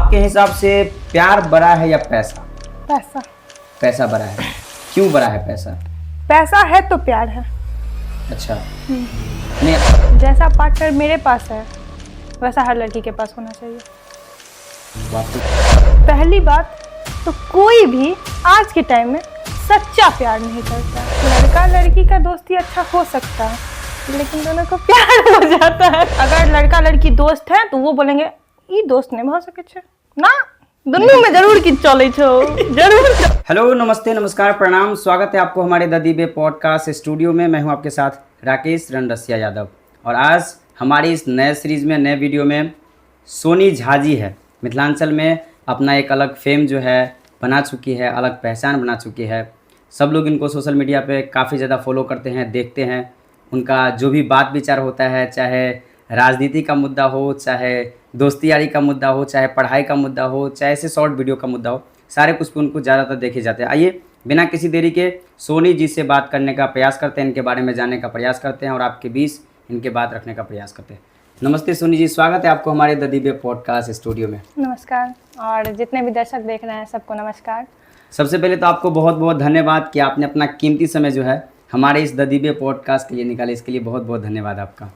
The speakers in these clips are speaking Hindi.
आपके हिसाब से प्यार बड़ा है या पैसा? पैसा। पैसा बड़ा है। क्यों बड़ा है पैसा? पैसा है तो प्यार है। अच्छा। नहीं, जैसा पार्टनर मेरे पास है वैसा हर लड़की के पास होना चाहिए। पहली बात तो कोई भी आज के टाइम में सच्चा प्यार नहीं करता। लड़का लड़की का दोस्ती अच्छा हो सकता है लेकिन दोनों को प्यार हो जाता है। अगर लड़का लड़की दोस्त है तो वो बोलेंगे ई दोस्त नहीं हो सके छे ना, दुनिया में जरूर की चले छो जरूर। हेलो, नमस्ते, नमस्कार, प्रणाम। स्वागत है आपको हमारे द दीबे पॉडकास्ट स्टूडियो में। मैं हूं आपके साथ राकेश रणरसिया यादव और आज हमारी इस नए सीरीज़ में, नए वीडियो में सोनी झा जी है। मिथिलांचल में अपना एक अलग फेम जो है बना चुकी है, अलग पहचान बना चुकी है। सब लोग इनको सोशल मीडिया पे काफ़ी ज़्यादा फॉलो करते हैं, देखते हैं। उनका जो भी बात विचार होता है, चाहे राजनीति का मुद्दा हो, चाहे दोस्ती यारी का मुद्दा हो, चाहे पढ़ाई का मुद्दा हो, चाहे ऐसे शॉर्ट वीडियो का मुद्दा हो, सारे कुछ पे उनको ज़्यादातर देखे जाते हैं। आइए बिना किसी देरी के सोनी जी से बात करने का प्रयास करते हैं, इनके बारे में जानने का प्रयास करते हैं और आपके बीच इनके बात रखने का प्रयास करते हैं। नमस्ते सोनी जी, स्वागत है आपको हमारे द दीबे पॉडकास्ट स्टूडियो में। नमस्कार, और जितने भी दर्शक देख रहे हैं सबको नमस्कार। सबसे पहले तो आपको बहुत बहुत धन्यवाद कि आपने अपना कीमती समय जो है हमारे इस द दीबे पॉडकास्ट के लिए निकाले। इसके लिए बहुत बहुत धन्यवाद आपका।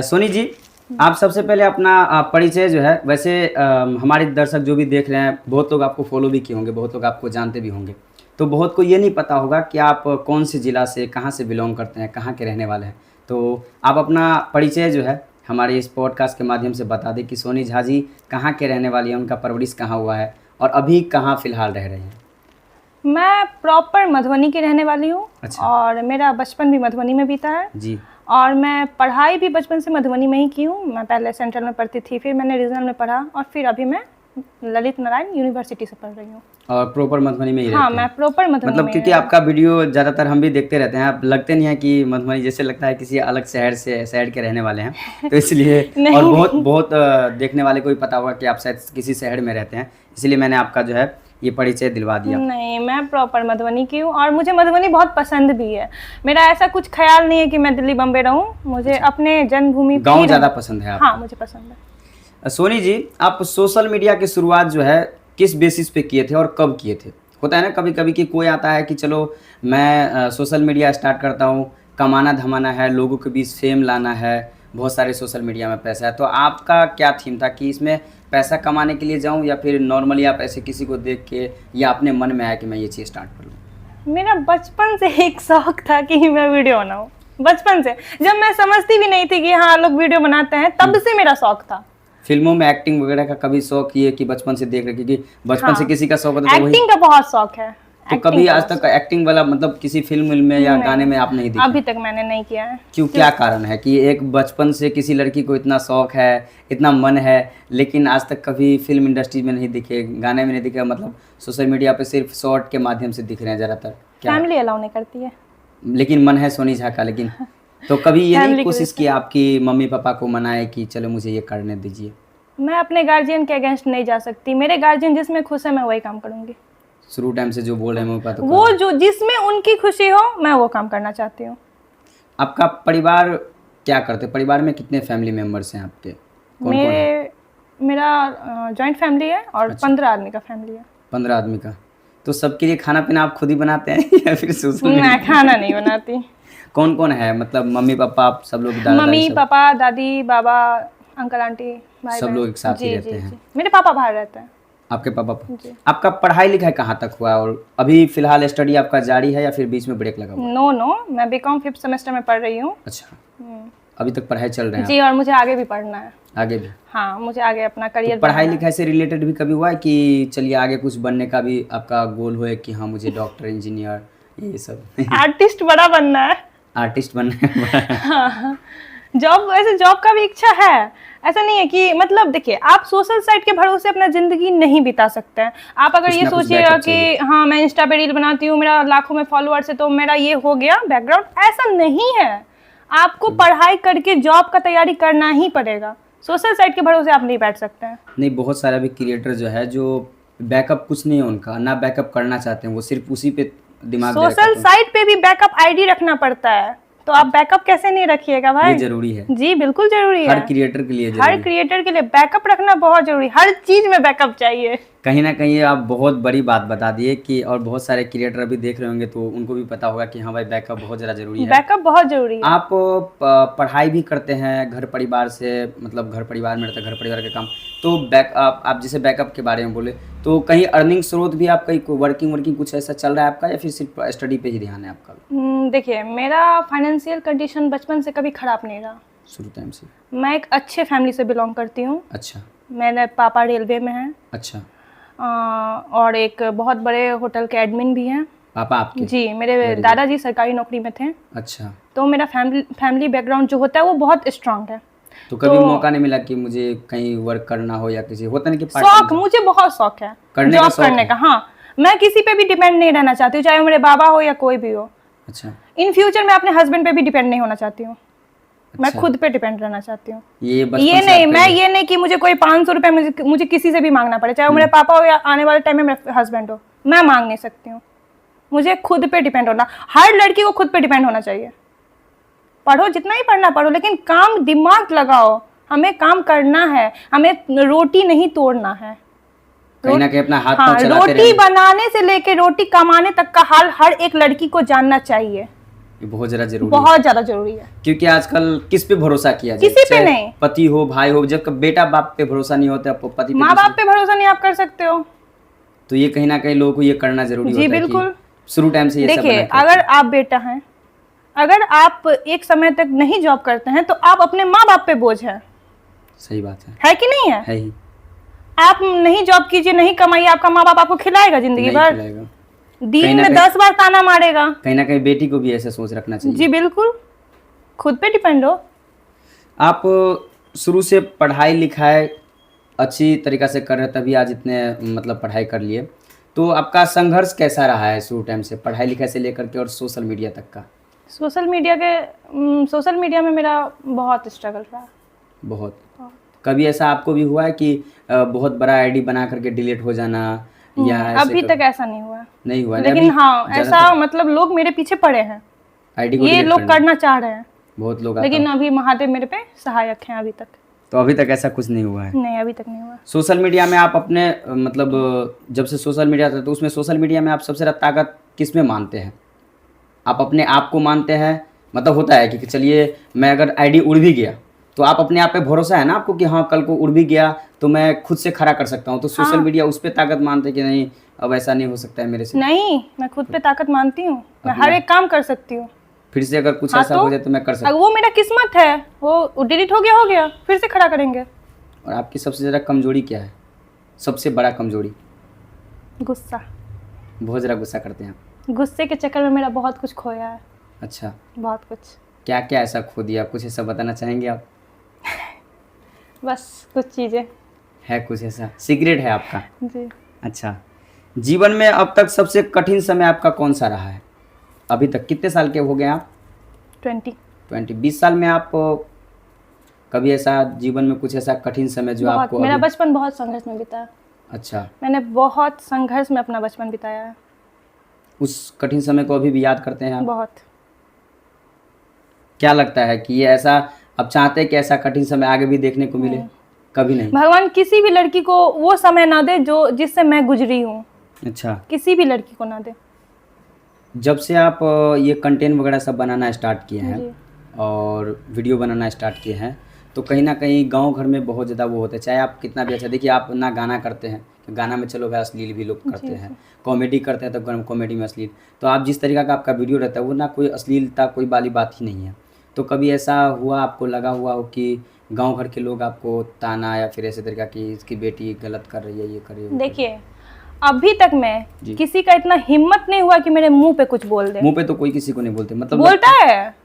सोनी जी, आप सबसे पहले अपना परिचय जो है, वैसे हमारे दर्शक जो भी देख रहे हैं, बहुत लोग आपको फॉलो भी किए होंगे, बहुत लोग आपको जानते भी होंगे, तो बहुत को ये नहीं पता होगा कि आप कौन से ज़िला से, कहाँ से बिलोंग करते हैं, कहाँ के रहने वाले हैं। तो आप अपना परिचय जो है हमारे इस पॉडकास्ट के माध्यम से बता दें कि सोनी झा जी कहाँ के रहने वाली हैं, उनका परवरिश कहाँ हुआ है और अभी कहाँ फ़िलहाल रह रहे हैं। मैं प्रॉपर मधुबनी की रहने वाली हूँ। अच्छा। और मेरा बचपन भी मधुबनी में बीता है जी। और मैं पढ़ाई भी बचपन से मधुबनी में ही की हूँ। मैं पहले सेंट्रल में पढ़ती थी, फिर मैंने रीजनल में पढ़ा और फिर अभी मैं ललित नारायण यूनिवर्सिटी से पढ़ रही हूँ। और प्रॉपर मधुबनी में ही हाँ, रहते मैं हैं? प्रॉपर मधुबनी मतलब में क्योंकि आपका वीडियो ज़्यादातर हम भी देखते रहते हैं, आप लगते नहीं है कि मधुबनी, जैसे लगता है किसी अलग शहर के रहने वाले हैं, तो इसलिए और बहुत बहुत देखने वाले को भी पता होगा कि आप शायद किसी शहर में रहते हैं, इसलिए मैंने आपका जो है ये परिचय दिलवा दिया। नहीं, मैं प्रॉपर मधुबनी की हूँ और मुझे मधुबनी बहुत पसंद भी है। मेरा ऐसा कुछ ख्याल नहीं है कि मैं दिल्ली बम्बे रहूँ, मुझे अपने जन्मभूमि पे गाँव ज़्यादा पसंद है आपको? हाँ, मुझे पसंद है। सोनी जी, आप सोशल मीडिया की शुरुआत जो है किस बेसिस पे किए थे और कब किए थे? होता है ना कभी कभी कि कोई आता है कि चलो मैं सोशल मीडिया स्टार्ट करता हूँ, कमाना धमाना है, लोगों के बीच फेम लाना है, बहुत सारे सोशल मीडिया में पैसा है, तो आपका क्या थीम था कि इसमें पैसा कमाने के लिए जाऊँ या फिर नॉर्मली आप ऐसे किसी को देख के या अपने मन में आया कि मैं ये चीज़ स्टार्ट कर लूँ? मेरा बचपन से एक शौक था कि मैं वीडियो बनाऊँ। बचपन से, जब मैं समझती भी नहीं थी कि हाँ लोग वीडियो बनाते हैं, तब से मेरा शौक था। फिल्मों में एक्टिंग वगैरह का कभी शौक ये कि बचपन से देख रहे, क्योंकि बचपन हाँ, से किसी का शौक होता है तो वही। एक्टिंग का बहुत शौक है। तो कभी आज तक एक्टिंग वाला मतलब किसी फिल्म में या गाने में आप नहीं दिखे? अभी तक मैंने नहीं किया है। क्यों, क्या कारण है कि एक बचपन से किसी लड़की को इतना शौक है, इतना मन है, लेकिन आज तक कभी फिल्म इंडस्ट्री में नहीं दिखे, गाने में नहीं दिखे, मतलब सोशल मीडिया पे सिर्फ शॉर्ट के माध्यम से दिख रहे हैं ज़्यादातर? फैमिली अलाउ नहीं करती है। लेकिन मन है सोनी झा का, लेकिन तो कभी ये नहीं कोशिश की आपकी मम्मी पापा को मनाए कि चलो मुझे ये करने दीजिए? मैं अपने गार्जियन के अगेंस्ट नहीं जा सकती। मेरे गार्जियन जिसमें खुश है मैं वही काम करूंगी। शुरू टाइम से जो बोल रहे हैं मम्मी पापा, वो जो जिसमें उनकी खुशी हो मैं वो काम करना चाहती हूँ। आपका परिवार क्या करते? परिवार में कितने फैमिली मेंबर्स हैं आपके? कौन कौन है? मेरा जॉइंट फैमिली है और 15 आदमी का फैमिली है। 15 आदमी का। तो सबके लिए खाना पीना आप खुद ही बनाते हैं या फिर सोशल मीडिया? मैं खाना नहीं बनाती। कौन कौन है, मतलब मम्मी पापा आप सब लोग? दादा मम्मी सब? पापा, दादी, बाबा, अंकल आंटी, भाई सब बहन। लोग एक साथ ही जी, रहते जी, हैं। जी। मेरे पापा बाहर रहते हैं। आपके पापा? जी। आपका पढ़ाई लिखाई कहाँ तक हुआ और अभी फिलहाल स्टडी आपका जारी है या फिर बीच में ब्रेक लगा हुआ? नो, मैं बीकॉम 5th सेमेस्टर में पढ़ रही हूँ। अच्छा, अभी तक पढ़ाई चल रही है? जी, और मुझे आगे भी पढ़ना है। आगे भी? हाँ, मुझे आगे अपना करियर तो पढ़ाई लिखाई से रिलेटेड भी कभी हुआ है कि चलिए आगे कुछ बनने का भी आपका गोल हो कि हाँ मुझे डॉक्टर, इंजीनियर, ये सब? आर्टिस्ट बड़ा बनना है। आर्टिस्ट बनना है? हाँ, जॉब का भी इच्छा है। ऐसा नहीं है कि मतलब देखिए, आप सोशल साइट के भरोसे अपना जिंदगी नहीं बिता सकते हैं। आप अगर ये सोचिएगा कि हाँ मैं इंस्टा पे रील बनाती हूँ, मेरा लाखों में फॉलोअर्स है तो मेरा ये हो गया बैकग्राउंड, ऐसा नहीं है। आपको पढ़ाई करके जॉब का तैयारी करना ही पड़ेगा। सोशल साइट के भरोसे आप नहीं बैठ सकते हैं। नहीं, बहुत सारे भी क्रिएटर जो है जो बैकअप कुछ नहीं है उनका, ना बैकअप करना चाहते हैं, वो सिर्फ उसी पे दिमाग दे रखा है। सोशल साइट पे भी बैकअप आईडी रखना पड़ता है। तो आप बैकअप कैसे नहीं रखिएगा भाई? ये जरूरी है, जी बिल्कुल जरूरी है, हर क्रिएटर के लिए हर जरूरी है। क्रिएटर के लिए बैकअप रखना बहुत जरूरी, हर चीज में बैकअप चाहिए। कहीं ना कहीं आप बहुत बड़ी बात बता दिए कि, और बहुत सारे क्रिएटर अभी देख रहे होंगे तो उनको भी पता होगा कि हाँ भाई बैकअप बहुत ज़्यादा जरूरी है। बैकअप बहुत जरूरी है। आप पढ़ाई भी करते हैं घर परिवार से, मतलब घर परिवार में रहता है, घर परिवार के काम, तो आप जैसे बैकअप के बारे में बोले तो कहीं अर्निंग स्रोत भी आपका वर्किंग कुछ ऐसा चल रहा है आपका, या फिर सिर्फ स्टडी पे ही ध्यान है आपका? देखिए मेरा फाइनेंशियल कंडीशन बचपन से कभी खराब नहीं रहा, शुरू टाइम से। मैं एक अच्छे फैमिली से बिलोंग करती हूँ। अच्छा। मेरे पापा रेलवे में हैं। अच्छा। और एक बहुत बड़े होटल के एडमिन भी हैं पापा आपके? जी, मेरे दादाजी सरकारी नौकरी में थे। अच्छा। तो मेरा फैमिली बैकग्राउंड जो होता है वो बहुत स्ट्रांग है। तो कभी मौका नहीं मिला कि मुझे कहीं वर्क करना हो, या किसी होता नहीं कि शौक, मुझे बहुत शौक है जॉब करने का। हाँ, मैं किसी पे भी डिपेंड नहीं रहना चाहती हूँ, चाहे वो मेरे बाबा हो या कोई भी हो। अच्छा। इन फ्यूचर मैं अपने हस्बैंड पे भी डिपेंड नहीं होना चाहती हूँ। मैं खुद पे डिपेंड रहना चाहती हूँ। ये नहीं कि मुझे कोई 500 रुपए मुझे किसी से भी मांगना पड़े, चाहे वो मेरे पापा हो या आने वाले टाइम में मेरे हस्बैंड हो, मैं मांग नहीं सकती हूँ। मुझे खुद पे डिपेंड होना, हर लड़की को खुद पे डिपेंड होना चाहिए। पढ़ो जितना ही पढ़ना पढ़ो, लेकिन काम दिमाग लगाओ, हमें काम करना है, हमें रोटी नहीं तोड़ना है। कहीं ना कहीं अपना हाथ हाँ, रोटी बनाने से लेके रोटी कमाने तक का हाल हर एक लड़की को जानना चाहिए। ये बहुत ज्यादा जरूरी है, क्योंकि आजकल किस पे भरोसा किया जाए? किसी पे नहीं। पति हो, भाई हो, जब बेटा बाप पे भरोसा नहीं होता, पति माँ बाप पे भरोसा नहीं आप कर सकते हो, तो ये कहीं ना कहीं लोगों को ये करना जरूरी होता है। जी बिल्कुल, शुरू टाइम से ये सब देखिए अगर आप बेटा हैं, अगर आप एक समय तक नहीं जॉब करते हैं तो आप अपने माँ बाप पे बोझ है। सही बात है कि नहीं है? है ही। आप नहीं जॉब कीजिए, नहीं कमाइए, आपका माँ बाप आपको खिलाएगा जिंदगी भर? दिन में 10 बार ताना मारेगा। कहीं ना कहीं बेटी को भी ऐसा सोच रखना चाहिए। जी बिल्कुल, खुद पे डिपेंड हो। आप शुरू से पढ़ाई लिखाई अच्छी तरीका से कर रहे, तभी आज इतने मतलब पढ़ाई कर लिए, तो आपका संघर्ष कैसा रहा है शुरू टाइम से, पढ़ाई लिखाई से लेकर के और सोशल मीडिया तक का? सोशल मीडिया में मेरा बहुत स्ट्रगल रहा। बहुत। कभी ऐसा आपको भी हुआ है कि बहुत बड़ा आईडी बना करके डिलीट हो जाना, या अभी तक ऐसा नहीं हुआ? नहीं हुआ, लेकिन हाँ ऐसा मतलब लोग मेरे पीछे पड़े हैं, आईडी को ये लोग करना चाह रहे हैं बहुत लोग, लेकिन अभी महादेव मेरे पे सहायक हैं अभी तक। तो अभी तक ऐसा कुछ नहीं हुआ है? नहीं, अभी तक नहीं हुआ। सोशल मीडिया में आप अपने मतलब जब से सोशल मीडिया था, तो उसमें सोशल मीडिया में आप सबसे ज़्यादा ताकत किस में मानते हैं? आप अपने आप को मानते हैं? मतलब होता है कि चलिए मैं अगर आईडी उड़ भी गया तो आप अपने आप पे भरोसा है ना आपको कि हाँ कल को उड़ भी गया तो मैं खुद से खड़ा कर सकता हूँ, तो सोशल मीडिया उस पर ताकत मानते हैं कि नहीं अब ऐसा नहीं हो सकता है मेरे से? नहीं, मैं खुद पे ताकत मानती हूँ, मैं हर एक काम कर सकती हूँ। फिर से अगर कुछ ऐसा हो जाए तो मैं कर सकता हूँ, वो मेरा किस्मत है, वो डिलीट हो गया, फिर से खड़ा करेंगे। और आपकी सबसे ज़्यादा कमजोरी क्या है, सबसे बड़ा कमजोरी? गुस्सा। बहुत ज़्यादा गुस्सा करते हैं आप? गुस्से के चक्कर में मेरा बहुत कुछ खोया है। अच्छा, बहुत कुछ। क्या क्या ऐसा खो दिया, कुछ ऐसा बताना चाहेंगे आप? बस कुछ चीज़ें है, कुछ ऐसा सीक्रेट है आपका? जी। अच्छा, जीवन में अब तक सबसे कठिन समय आपका कौन सा रहा है अभी तक? कितने साल के हो गए आप? 20। 20 साल में आप कभी ऐसा जीवन में कुछ ऐसा कठिन समय जो आपको? मेरा बचपन बहुत संघर्ष में बीता है। अच्छा, मैंने बहुत संघर्ष में अपना बचपन बिताया है। उस कठिन समय को अभी भी याद करते हैं आप? बहुत। क्या लगता है कि ये ऐसा अब चाहते हैं कि ऐसा कठिन समय आगे भी देखने को मिले? कभी नहीं। भगवान किसी भी लड़की को वो समय ना दे जो जिससे मैं गुजरी हूँ। अच्छा, किसी भी लड़की को ना दे। जब से आप ये कंटेंट वगैरह सब बनाना स्टार्ट किए हैं और वीडियो बनाना स्टार्ट किए हैं, तो कहीं ना कहीं गांव घर में बहुत ज़्यादा वो होता है, चाहे आप कितना भी अच्छा, देखिए आप ना गाना करते हैं, गाना में चलो भाई अश्लील भी लोग करते हैं, कॉमेडी करते हैं तो कॉमेडी में अश्लील, तो आप जिस तरीका का आपका वीडियो रहता है वो ना कोई अश्लीलता कोई वाली बात ही नहीं है। तो कभी ऐसा हुआ आपको लगा हुआ हो कि गांव घर के लोग आपको ताना या फिर ऐसे तरीका की इसकी बेटी गलत कर रही है, ये कर रही है? देखिए अभी तक मैं किसी का इतना हिम्मत नहीं हुआ कि मेरे मुंह पे कुछ बोल दे। मुंह पे तो कोई किसी को नहीं बोलते, मतलब बोलता है?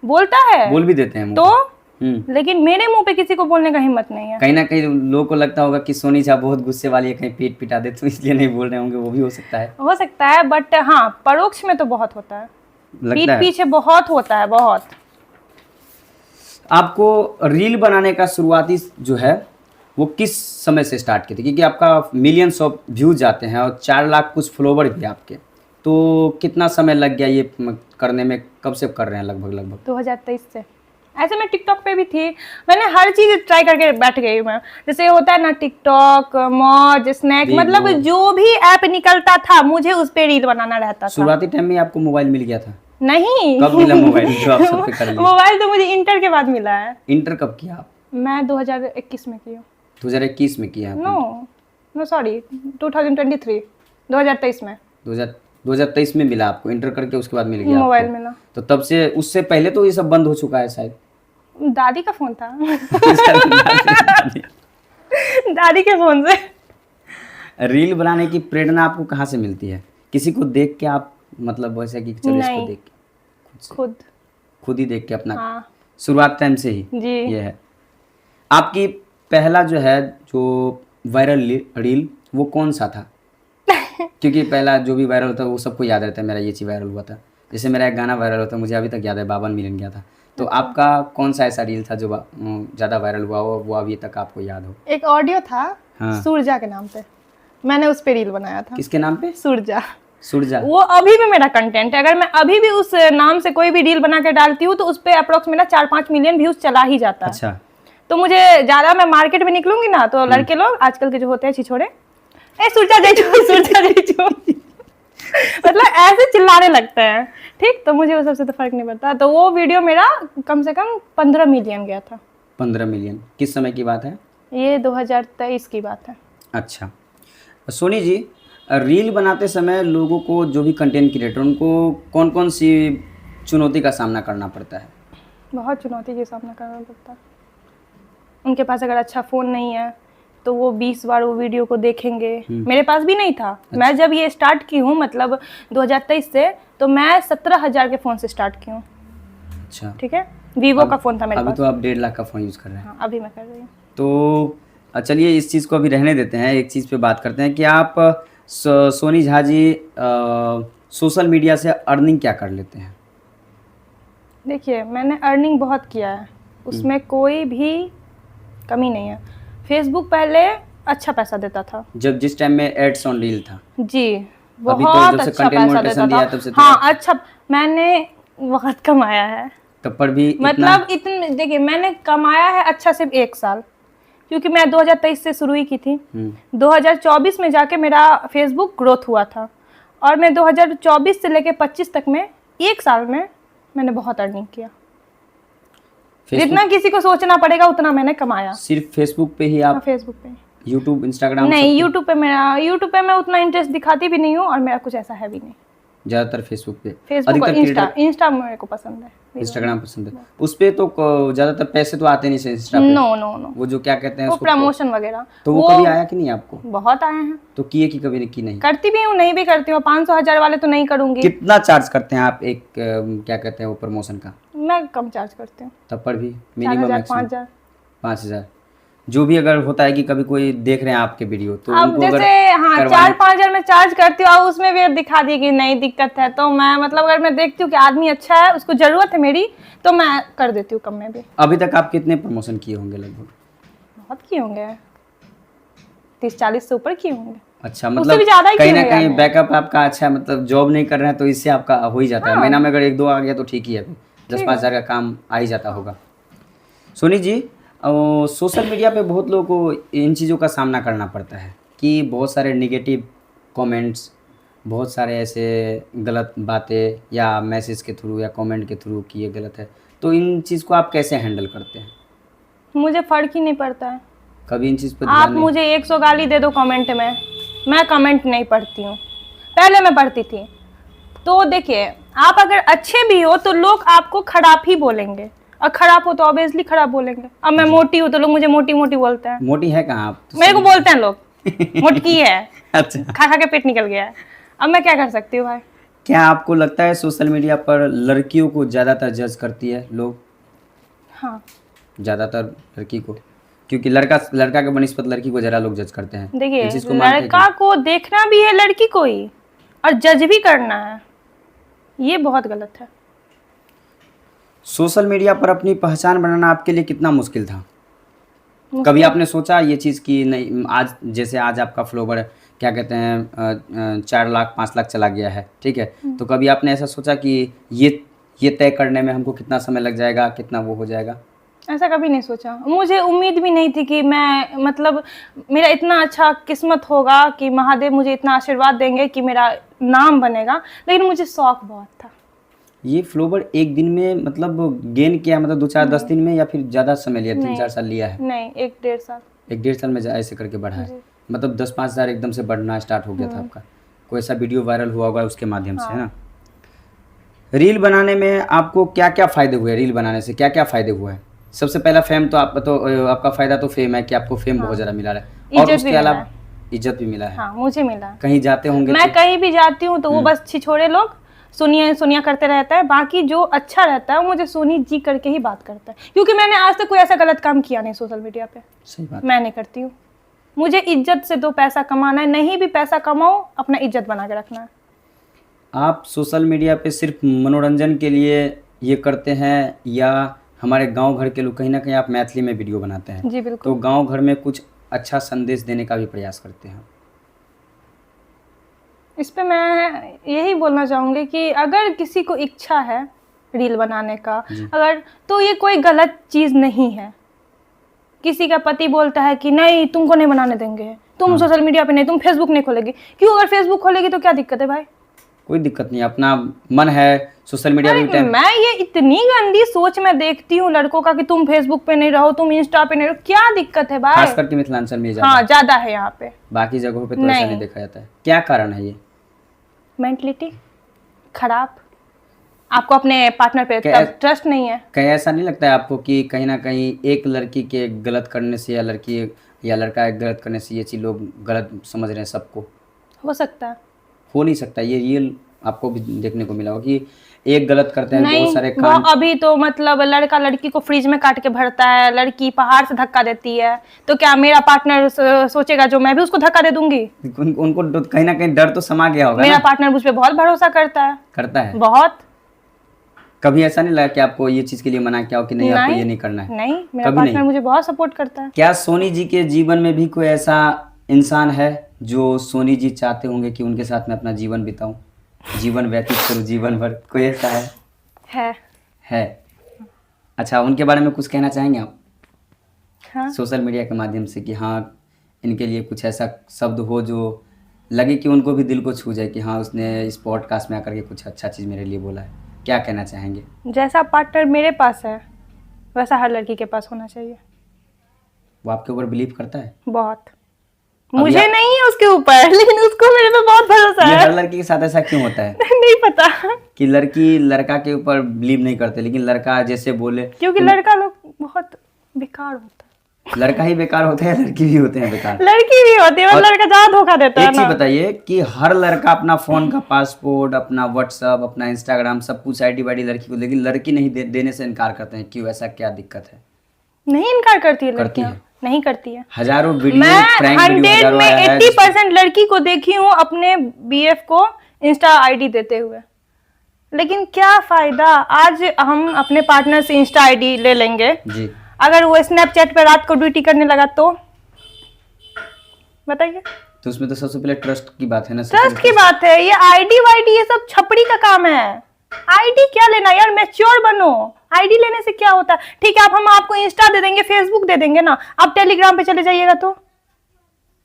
बोलता है, बोल भी देते हैं तो, लेकिन मेरे मुंह पे किसी को बोलने का हिम्मत नहीं है। कहीं ना कहीं लोगों को लगता होगा कि सोनी झा बहुत गुस्से वाली है, कहीं पेट पिटा दे तो इसलिए नहीं बोल रहे होंगे, वो भी हो सकता है। बट हाँ परोक्ष में तो बहुत होता है, पीठ पीछे बहुत होता है, बहुत। आपको रील बनाने का शुरुआती जो है वो किस समय से स्टार्ट किए थे? क्योंकि आपका मिलियंस ऑफ व्यूज जाते हैं और 4 लाख कुछ फॉलोवर भी आपके, तो कितना समय लग गया ये करने में, कब से कर रहे हैं लगभग? 2023 से। ऐसे मैं टिकटॉक पे भी थी, मैंने हर चीज ट्राई करके बैठ गई मैं। जैसे होता है ना टिकटॉक, मौज, स्नैक, मतलब जो भी ऐप निकलता था मुझे उस पे रील बनाना रहता था। शुरुआती टाइम में आपको मोबाइल मिल गया था? नहीं। कब मिला मोबाइल जो आप सब पे कर लिए? मोबाइल तो मुझे इंटर के बाद मिला है। इंटर कब किया आप? मैं 2021 में किया। 2021 में किया? नो सॉरी 2023, 2023 में। 2023 में मिला आपको इंटर करके, उसके बाद मिल गया मोबाइल मिला। तो तब से, उससे पहले तो ये सब बंद हो चुका है शायद? दादी का फोन था। दादी के फोन से। रील बनाने की प्रेरणा आपको कहाँ से मिलती है? किसी को देख के आप, मतलब वैसे कि चलो इसको देख के खुद ही देख के अपना? हाँ। शुरुआत टाइम से ही जी। ये है। आपकी पहला जो है जो वायरल रील वो कौन सा था? क्योंकि पहला जो भी वायरल होता है वो सबको याद रहता है, मेरा ये चीज़ वायरल हुआ था। जैसे मेरा एक गाना वायरल होता है, मुझे अभी तक याद है, 52 मिलियन गया था। तो आपका कौन सा ऐसा रील था जो ज़्यादा वायरल हुआ हो, वो अभी तक आपको याद हो? एक ऑडियो था। हाँ। सूरजा के नाम पे, मैंने उस पे रील बनाया था। किसके नाम पे? सूरजा। वो अभी भी मेरा कंटेंट है। अगर मैं अभी भी उस नाम से कोई भी रील बना के डालती हूँ तो उस पे अप्रोक्स मेरा 4-5 मिलियन व्यूज चला ही जाता है। अच्छा। तो मुझे ज्यादा, मैं मार्केट में निकलूंगी ना तो लड़के लोग आजकल के जो होते हैं छिछोड़े, ए सूरजा जयचो मतलब ऐसे चिल्लाने लगते हैं। ठीक, तो मुझे वो सबसे तो फर्क नहीं पड़ता। तो वो वीडियो मेरा कम से कम 15 मिलियन गया था। 15 मिलियन किस समय की बात है? ये 2023 की बात है। अच्छा सोनी जी, रील बनाते समय लोगों को, जो भी कंटेंट क्रिएटर, उनको कौन कौन सी चुनौती का सामना करना पड़ता है? बहुत चुनौती का सामना करना पड़ता है। उनके पास अगर अच्छा फ़ोन नहीं है तो वो 20 बार वो वीडियो को देखेंगे। मेरे पास भी नहीं था। अच्छा। मैं जब ये स्टार्ट की हूँ, मतलब 2023 से, तो मैं 17,000 के फ़ोन से स्टार्ट की हूँ। अच्छा। ठीक है, वीवो का फ़ोन था मेरे पास। अभी तो आप 1.5 लाख का फ़ोन यूज़ कर रहे हैं। हाँ, अभी मैं कर रही हूँ। तो चलिए इस चीज़ को अभी रहने देते हैं, एक चीज़ पे बात करते हैं कि आप सोनी झा जी सोशल मीडिया से अर्निंग क्या कर लेते हैं? देखिए, मैंने अर्निंग बहुत किया है, उसमें कोई भी कमी नहीं है। फेसबुक पहले अच्छा पैसा देता था, जब जिस टाइम में एड्स ऑन रील था। जी, बहुत तो अच्छा पैसा देता था। तब से हाँ, अच्छा मैंने बहुत कमाया है तब पर भी। मतलब इतने, देखिए मैंने कमाया है अच्छा सिर्फ 1 साल, क्योंकि मैं 2023 से शुरू ही की थी। 2024 में जाके मेरा फेसबुक ग्रोथ हुआ था, और मैं 2024 से लेके 25 तक में 1 साल में मैंने बहुत अर्निंग किया। जितना किसी को सोचना पड़ेगा उतना मैंने कमाया। सिर्फ फेसबुक पे ही आप? हाँ, फेसबुक पे। यूट्यूब, इंस्टाग्राम नहीं, यूट्यूब पे मैं उतना इंटरेस्ट दिखाती भी नहीं हूँ, और मेरा कुछ ऐसा है भी नहीं। ज़्यादातर फेसबुक पे? फेसबुक और इंस्टा मेरे को पसंद है। इंस्टाग्राम पसंद है। उस पे तो ज़्यादातर पैसे तो आते नहीं से इंस्टा पे। नो, वो जो क्या कहते हैं उसको, प्रमोशन वगैरह। तो वो कभी आया कि नहीं आपको? बहुत आए हैं। तो किए कि कभी की नहीं? करती भी हूँ, नहीं भी करती हूँ। 500-1000 वाले तो नहीं करूंगी। कितना चार्ज करते हैं आप एक क्या कहते हैं वो प्रमोशन का? मैं कम चार्ज करती हूँ। तब पर भी मिनिमम 5,000 जो भी अगर होता है कि कभी कोई देख रहे हैं आपके वीडियो तो अब जैसे हाँ 4-5,000 में चार्ज करती हूँ, और उसमें भी दिखा दी कि नहीं दिक्कत है, तो मैं मतलब अगर मैं देखती हूँ कि आदमी अच्छा है, उसको जरूरत है मेरी, तो मैं कर देती हूँ कम में भी। अभी तक आप कितने प्रमोशन किए होंगे? लगभग बहुत किए होंगे, 30-40 से ऊपर किए होंगे। अच्छा, मतलब कहीं ना कहीं बैकअप आपका अच्छा है, मतलब जॉब नहीं कर रहे हैं तो इससे आपका हो ही जाता है। महीना में अगर 1-2 आ गया तो ठीक ही है, 10-5 हज़ार का काम आ ही जाता होगा। सोनी जी, सोशल मीडिया पे बहुत लोगों को इन चीज़ों का सामना करना पड़ता है कि बहुत सारे नेगेटिव कमेंट्स, बहुत सारे ऐसे गलत बातें या मैसेज के थ्रू या कमेंट के थ्रू कि ये गलत है, तो इन चीज़ को आप कैसे हैंडल करते हैं? मुझे फ़र्क ही नहीं पड़ता है। कभी इन चीज़ पर आप मुझे 100 गाली दे दो कमेंट में, मैं कमेंट नहीं पढ़ती हूँ। पहले मैं पढ़ती थी। तो देखिए, आप अगर अच्छे भी हो तो लोग आपको खराब ही बोलेंगे, और खराब हो तो ऑब्वियसली खराब बोलेंगे। अब मैं मोटी हूँ तो लोग मुझे मोटी बोलते हैं। मोटी है कहाँ आप? मेरे को बोलते हैं लोग मोटकी है। अच्छा, खा खा के पेट निकल गया है। अब मैं क्या कर सकती हूँ भाई? क्या आपको लगता है सोशल मीडिया पर लड़कियों को ज़्यादातर जज करती है लोग? हाँ, ज़्यादातर लड़की को, क्योंकि लड़का के बनिस्पत लड़की को ज़रा लोग जज करते हैं। देखिए, लड़का को देखना भी है लड़की को ही, और जज भी करना है, ये बहुत गलत है। सोशल मीडिया पर अपनी पहचान बनाना आपके लिए कितना मुश्किल था? कभी आपने सोचा ये चीज़ कि नहीं, आज जैसे आज आपका फॉलोवर क्या कहते हैं 4 लाख 5 लाख चला गया है, ठीक है। तो कभी आपने ऐसा सोचा कि ये तय करने में हमको कितना समय लग जाएगा, कितना वो हो जाएगा? ऐसा कभी नहीं सोचा। मुझे उम्मीद भी नहीं थी कि मैं मतलब मेरा इतना अच्छा किस्मत होगा कि महादेव मुझे इतना आशीर्वाद देंगे कि मेरा नाम बनेगा, लेकिन मुझे शौक बहुत था। ये फ्लोवर एक दिन में मतलब गेन किया, मतलब 2-4-10 दिन में, या फिर ज़्यादा समय लिया, 3-4 साल लिया है? नहीं, 1-1.5 साल। 1-1.5 साल में ऐसे करके बढ़ा है, मतलब 10-5 हज़ार एकदम से बढ़ना स्टार्ट हो गया था आपका। कोई ऐसा वीडियो वायरल हुआ होगा उसके माध्यम से, है ना? रील बनाने में आपको क्या क्या फ़ायदे हुए? रील बनाने से क्या क्या फ़ायदे हुए हैं? सबसे पहला फेम तो आपका फ़ायदा तो फेम है कि आपको फेम बहुत ज़्यादा मिला है, और उसके अलावा इज्जत भी मिला है। हाँ, मुझे मिला है। कहीं जाते होंगे मैं कहीं भी जाती हूँ तो वो बस छिछोरे लोग सोनिया सोनिया करते रहता है, बाकी जो अच्छा रहता है वो मुझे सोनी जी करके ही बात करता है, क्योंकि मैंने आज तक कोई ऐसा गलत काम किया नहीं सोशल मीडिया पे। सही बात। मैं नहीं करती हूँ। मुझे इज्जत से 2 पैसा कमाना है, नहीं भी पैसा कमाओ अपना इज्जत बना के रखना है। आप सोशल मीडिया पे सिर्फ मनोरंजन के लिए ये करते हैं, या हमारे गांव घर के लोग, कहीं ना कहीं आप मैथिली में वीडियो बनाते हैं, जी बिल्कुल। तो गांव घर में कुछ अच्छा संदेश देने का भी प्रयास करते हैं? इस पे मैं यही बोलना चाहूँगी कि अगर किसी को इच्छा है रील बनाने का, अगर, तो ये कोई गलत चीज़ नहीं है। किसी का पति बोलता है कि नहीं तुमको नहीं बनाने देंगे, तुम सोशल मीडिया पे नहीं, तुम फेसबुक नहीं खोलेगी। क्यों? अगर फेसबुक खोलेगी तो क्या दिक्कत है भाई? कोई दिक्कत नहीं, अपना मन है सोशल मीडिया पे। मैं ये इतनी गंदी सोच मैं देखती हूँ लड़कों का कि तुम फेसबुक पे नहीं रहो, तुम इंस्टा पे नहीं रहो, क्या दिक्कत है भाई? खास करके मिथिलांचल में हाँ, ज्यादा है यहाँ पे, बाकी जगहों पे तो ऐसा नहीं देखा जाता है। क्या कारण है ये? मेंटलिटी खराब, आपको अपने पार्टनर पे ट्रस्ट नहीं है। कहीं ऐसा नहीं लगता है आपको कि कहीं ना कहीं एक लड़की के गलत करने से, या लड़की या लड़का गलत करने से ये चीज़ लोग गलत समझ रहे हैं सबको? हो सकता है। हो नहीं सकता, ये रियल आपको भी देखने को मिला हो कि एक गलत करते हैं नहीं, बहुत सारे वो अभी तो मतलब लड़का लड़की को फ्रिज में काट के भरता है, लड़की पहाड़ से धक्का देती है, तो क्या मेरा पार्टनर सोचेगा जो मैं भी उसको धक्का दे दूंगी? उनको कहीं ना कहीं डर तो समा गया होगा। मेरा पार्टनर मुझ पे बहुत भरोसा करता है। बहुत। कभी ऐसा नहीं लगा कि आपको ये चीज के लिए मना किया हो कि नहीं आपको ये नहीं करना है? नहीं, मेरा पार्टनर मुझे बहुत सपोर्ट करता है। क्या सोनी जी के जीवन में भी कोई ऐसा इंसान है जो सोनी जी चाहते होंगे कि उनके साथ मैं अपना जीवन बिताऊं, जीवन व्यतीत करूं जीवन भर? कोई ऐसा है? अच्छा, उनके बारे में कुछ कहना चाहेंगे आप? हाँ? सोशल मीडिया के माध्यम से, कि हाँ इनके लिए कुछ ऐसा शब्द हो जो लगे कि उनको भी दिल को छू जाए कि हाँ उसने इस पॉडकास्ट में आकर के कुछ अच्छा चीज़ मेरे लिए बोला है। क्या कहना चाहेंगे? जैसा पार्टनर मेरे पास है वैसा हर लड़की के पास होना चाहिए। वो आपके ऊपर बिलीव करता है? बहुत। मुझे नहीं है उसके ऊपर, लेकिन उसको मेरे पे बहुत भरोसा है। हर लड़की के साथ ऐसा क्यों होता है? नहीं पता कि लड़की लड़का के ऊपर बिलीव नहीं करते, लेकिन लड़का जैसे बोले, क्योंकि लड़का लोग बहुत बेकार होता है। लड़का ही बेकार होता है, लड़की भी होते हैं बेकार? लड़की भी होती है, लड़का ज्यादा धोखा देता है। एक चीज बताइए कि हर लड़का अपना फोन का पासपोर्ट, अपना व्हाट्सएप, अपना इंस्टाग्राम सब कुछ आईडी वाईडी लड़की को, लेकिन लड़की नहीं देने से इनकार करते हैं, क्यों? ऐसा क्या दिक्कत है? नहीं इनकार करती है लड़कियां, नहीं करती है। हजारों वीडियो, मैं 100 में 80% लड़की को देखी हूँ अपने बीएफ को इंस्टा आईडी देते हुए, लेकिन क्या फायदा? आज हम अपने पार्टनर से इंस्टा आईडी ले लेंगे जी, अगर वो स्नैपचैट पे रात को ड्यूटी करने लगा तो बताइए। तो उसमें तो सबसे पहले ट्रस्ट की बात है ना। ट्रस्ट की बात है। ये आईडी वाईडी ये सब छपड़ी का काम है। आईडी क्या लेना यार, मैच्योर बनो। आईडी लेने से क्या होता है? ठीक है, हम आपको इंस्टा दे देंगे, फेसबुक दे देंगे ना, आप टेलीग्राम पे चले जाइएगा तो,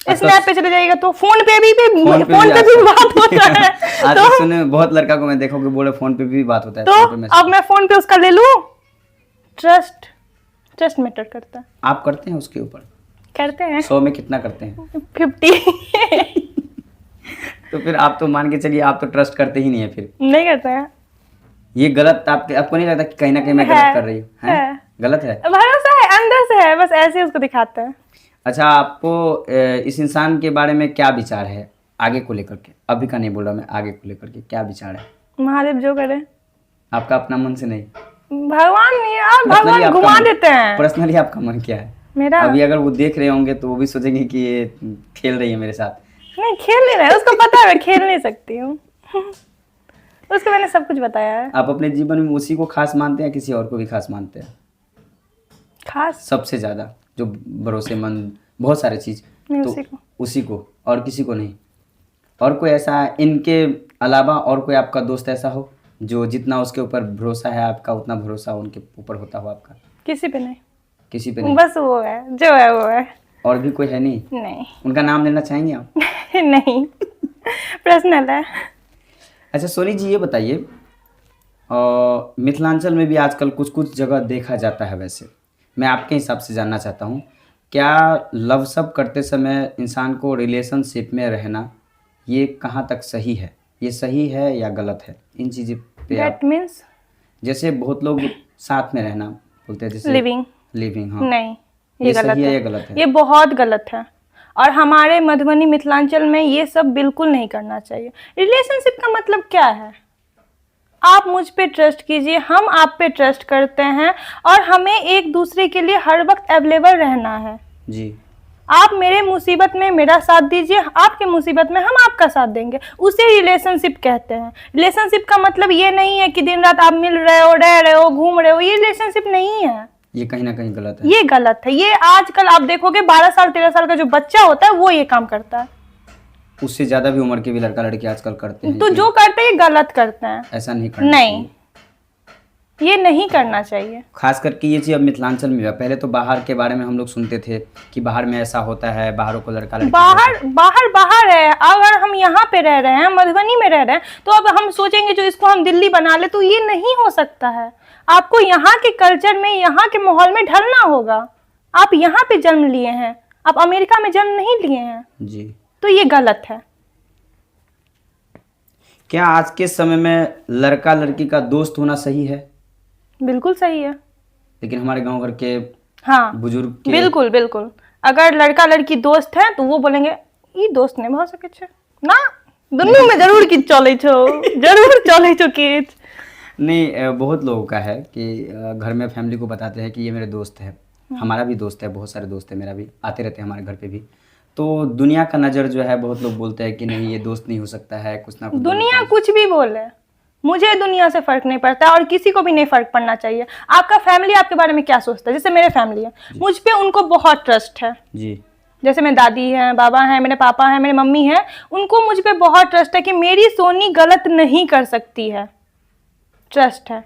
स्नैप पे चले जाइएगा तो, फोन पे भी बात होता है। तो सुने, बहुत लड़का को मैं देखा कि बोले फोन पे भी बात होता है, तो अब मैं फोन पे उसका ले लूं? ट्रस्ट मैटर करता है। आप करते हैं उसके ऊपर? करते हैं। 100 में कितना करते हैं? 50। तो फिर आप तो मान के चलिए आप तो ट्रस्ट करते ही नहीं है। फिर नहीं करते हैं। ये गलत आपको नहीं लगता कि कहीं ना कहीं मैं गलत कर रही हूँ? गलत है? भरोसा है, अंदर से है, बस ऐसे उसको दिखाते हैं। अच्छा, आपको इस इंसान के बारे में क्या विचार है आगे को लेकर के? अभी का नहीं बोल रहा मैं, आगे को लेकर के क्या विचार है? महादेव जो करे। आपका अपना मन से नहीं? भगवान घुमा देते हैं। पर्सनली आपका मन क्या है? मेरा अभी अगर वो देख रहे होंगे तो वो भी सोचेंगे कि ये खेल रही है मेरे साथ। नहीं, खेल नहीं रहा है, उसको पता है मैं खेल नहीं सकती हूँ। उसको मैंने सब कुछ बताया है। आप अपने जीवन में उसी को खास मानते हैं, किसी और को भी खास मानते हैं? खास सबसे ज्यादा जो भरोसेमंद, बहुत सारे चीज, तो उसी को, और किसी को नहीं? और कोई ऐसा इनके अलावा और कोई आपका दोस्त ऐसा हो जो जितना उसके ऊपर भरोसा है आपका उतना भरोसा उनके ऊपर होता हो आपका? किसी पे नहीं, किसी पे नहीं? बस वो है जो है वो है। और भी कोई है नहीं? नहीं उनका नाम लेना चाहेंगे आप? नहीं, पर्सनल है। अच्छा सोनी जी, ये बताइए, मिथिलांचल में भी आजकल कुछ कुछ जगह देखा जाता है, वैसे मैं आपके हिसाब से जानना चाहता हूँ, क्या लव सब करते समय इंसान को रिलेशनशिप में रहना ये कहाँ तक सही है? ये सही है या गलत है? इन चीज़ों पे आप, दैट मीन्स जैसे बहुत लोग साथ में रहना बोलते हैं, जैसे लिविंग। लिविंग, हाँ, नहीं, ये ये सही गलत है है, या गलत है? ये बहुत गलत है। और हमारे मधुबनी मिथिलांचल में ये सब बिल्कुल नहीं करना चाहिए। रिलेशनशिप का मतलब क्या है? आप मुझ पे ट्रस्ट कीजिए, हम आप पे ट्रस्ट करते हैं, और हमें एक दूसरे के लिए हर वक्त अवेलेबल रहना है। जी, आप मेरे मुसीबत में मेरा साथ दीजिए, आपके मुसीबत में हम आपका साथ देंगे, उसे रिलेशनशिप कहते हैं। रिलेशनशिप का मतलब ये नहीं है कि दिन रात आप मिल रहे हो, रह रहे हो, घूम रहे हो, ये रिलेशनशिप नहीं है। ये कहीं ना कहीं गलत है। ये गलत है। ये आजकल आप देखोगे 12 साल 13 साल का जो बच्चा होता है वो ये काम करता है। उससे ज्यादा भी उम्र के भी लड़का लड़की आजकल करते हैं। तो जो करते हैं ये गलत करते हैं। ऐसा नहीं करना नहीं, चाहिए। ये नहीं करना चाहिए। खास करके ये चीज अब मिथिलांचल में है। पहले तो बाहर के बारे में हम लोग सुनते थे कि बाहर में ऐसा होता है, बाहरों को लड़का लड़की बाहर है। अगर हम यहाँ पे रह रहे हैं, मधुबनी में रह रहे हैं, तो अब हम सोचेंगे जो इसको हम दिल्ली बना ले, तो ये नहीं हो सकता है। आपको यहाँ के कल्चर में, यहाँ के माहौल में ढलना होगा। आप यहाँ पे जन्म लिए हैं, आप अमेरिका में जन्म नहीं लिए हैं जी। तो ये गलत है। क्या आज के समय में लड़का लड़की का दोस्त होना सही है? बिल्कुल सही है। लेकिन हमारे गांव घर के हाँ, बुजुर्ग के बिल्कुल बिल्कुल। अगर लड़का लड़की दोस्त है तो वो बोलेंगे ई दोस्त नहीं भ सके छे ना, दुनिया में जरूर किछ चले छो, जरूर चले छो किछ। नहीं, बहुत लोगों का है कि घर में फैमिली को बताते हैं कि ये मेरे दोस्त है। हमारा भी दोस्त है, बहुत सारे दोस्त है, मेरा भी आते रहते हैं हमारे घर पे भी। तो दुनिया का नज़र जो है, बहुत लोग बोलते हैं कि नहीं ये दोस्त नहीं हो सकता है, कुछ ना कुछ दुनिया कुछ भी बोले, मुझे दुनिया से फर्क नहीं पड़ता और किसी को भी नहीं फर्क पड़ना चाहिए। आपका फैमिली आपके बारे में क्या सोचता है? जैसे मेरे फैमिली है, मुझ पे उनको बहुत ट्रस्ट है। जी। जैसे मेरे दादी हैं, बाबा हैं, मेरे पापा हैं, मेरे मम्मी हैं, उनको मुझ पे बहुत ट्रस्ट है कि मेरी सोनी गलत नहीं कर सकती है। ट्रस्ट है।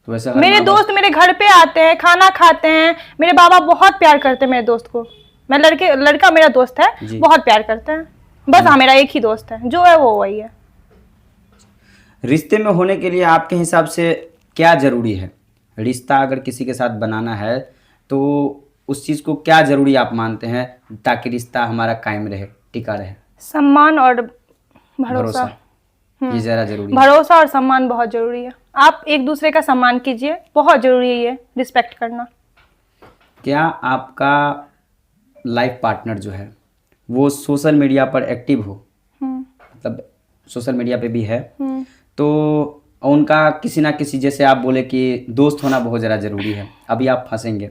तो वैसे मेरे दोस्त मेरे घर पे आते हैं, खाना खाते हैं, मेरे बाबा बहुत प्यार करते हैं मेरे दोस्त को। मैं लड़का मेरा दोस्त है, बहुत प्यार करते हैं। बस हाँ, मेरा एक ही दोस्त है, जो है वो वही है। रिश्ते में होने के लिए आपके हिसाब से क्या जरूरी है? रिश्ता अगर किसी के साथ बनाना है तो उस चीज को क्या जरूरी आप मानते हैं ताकि रिश्ता हमारा कायम रहे, टिका रहे? सम्मान और भरोसा। ये जरा जरूरी है। भरोसा और सम्मान बहुत जरूरी है। आप एक दूसरे का सम्मान कीजिए, बहुत जरूरी है ये रिस्पेक्ट करना। क्या आपका लाइफ पार्टनर जो है वो सोशल मीडिया पर एक्टिव हो, मतलब सोशल मीडिया पे भी है, तो उनका किसी ना किसी, जैसे आप बोले कि दोस्त होना बहुत ज़्यादा ज़रूरी है, अभी आप फंसेंगे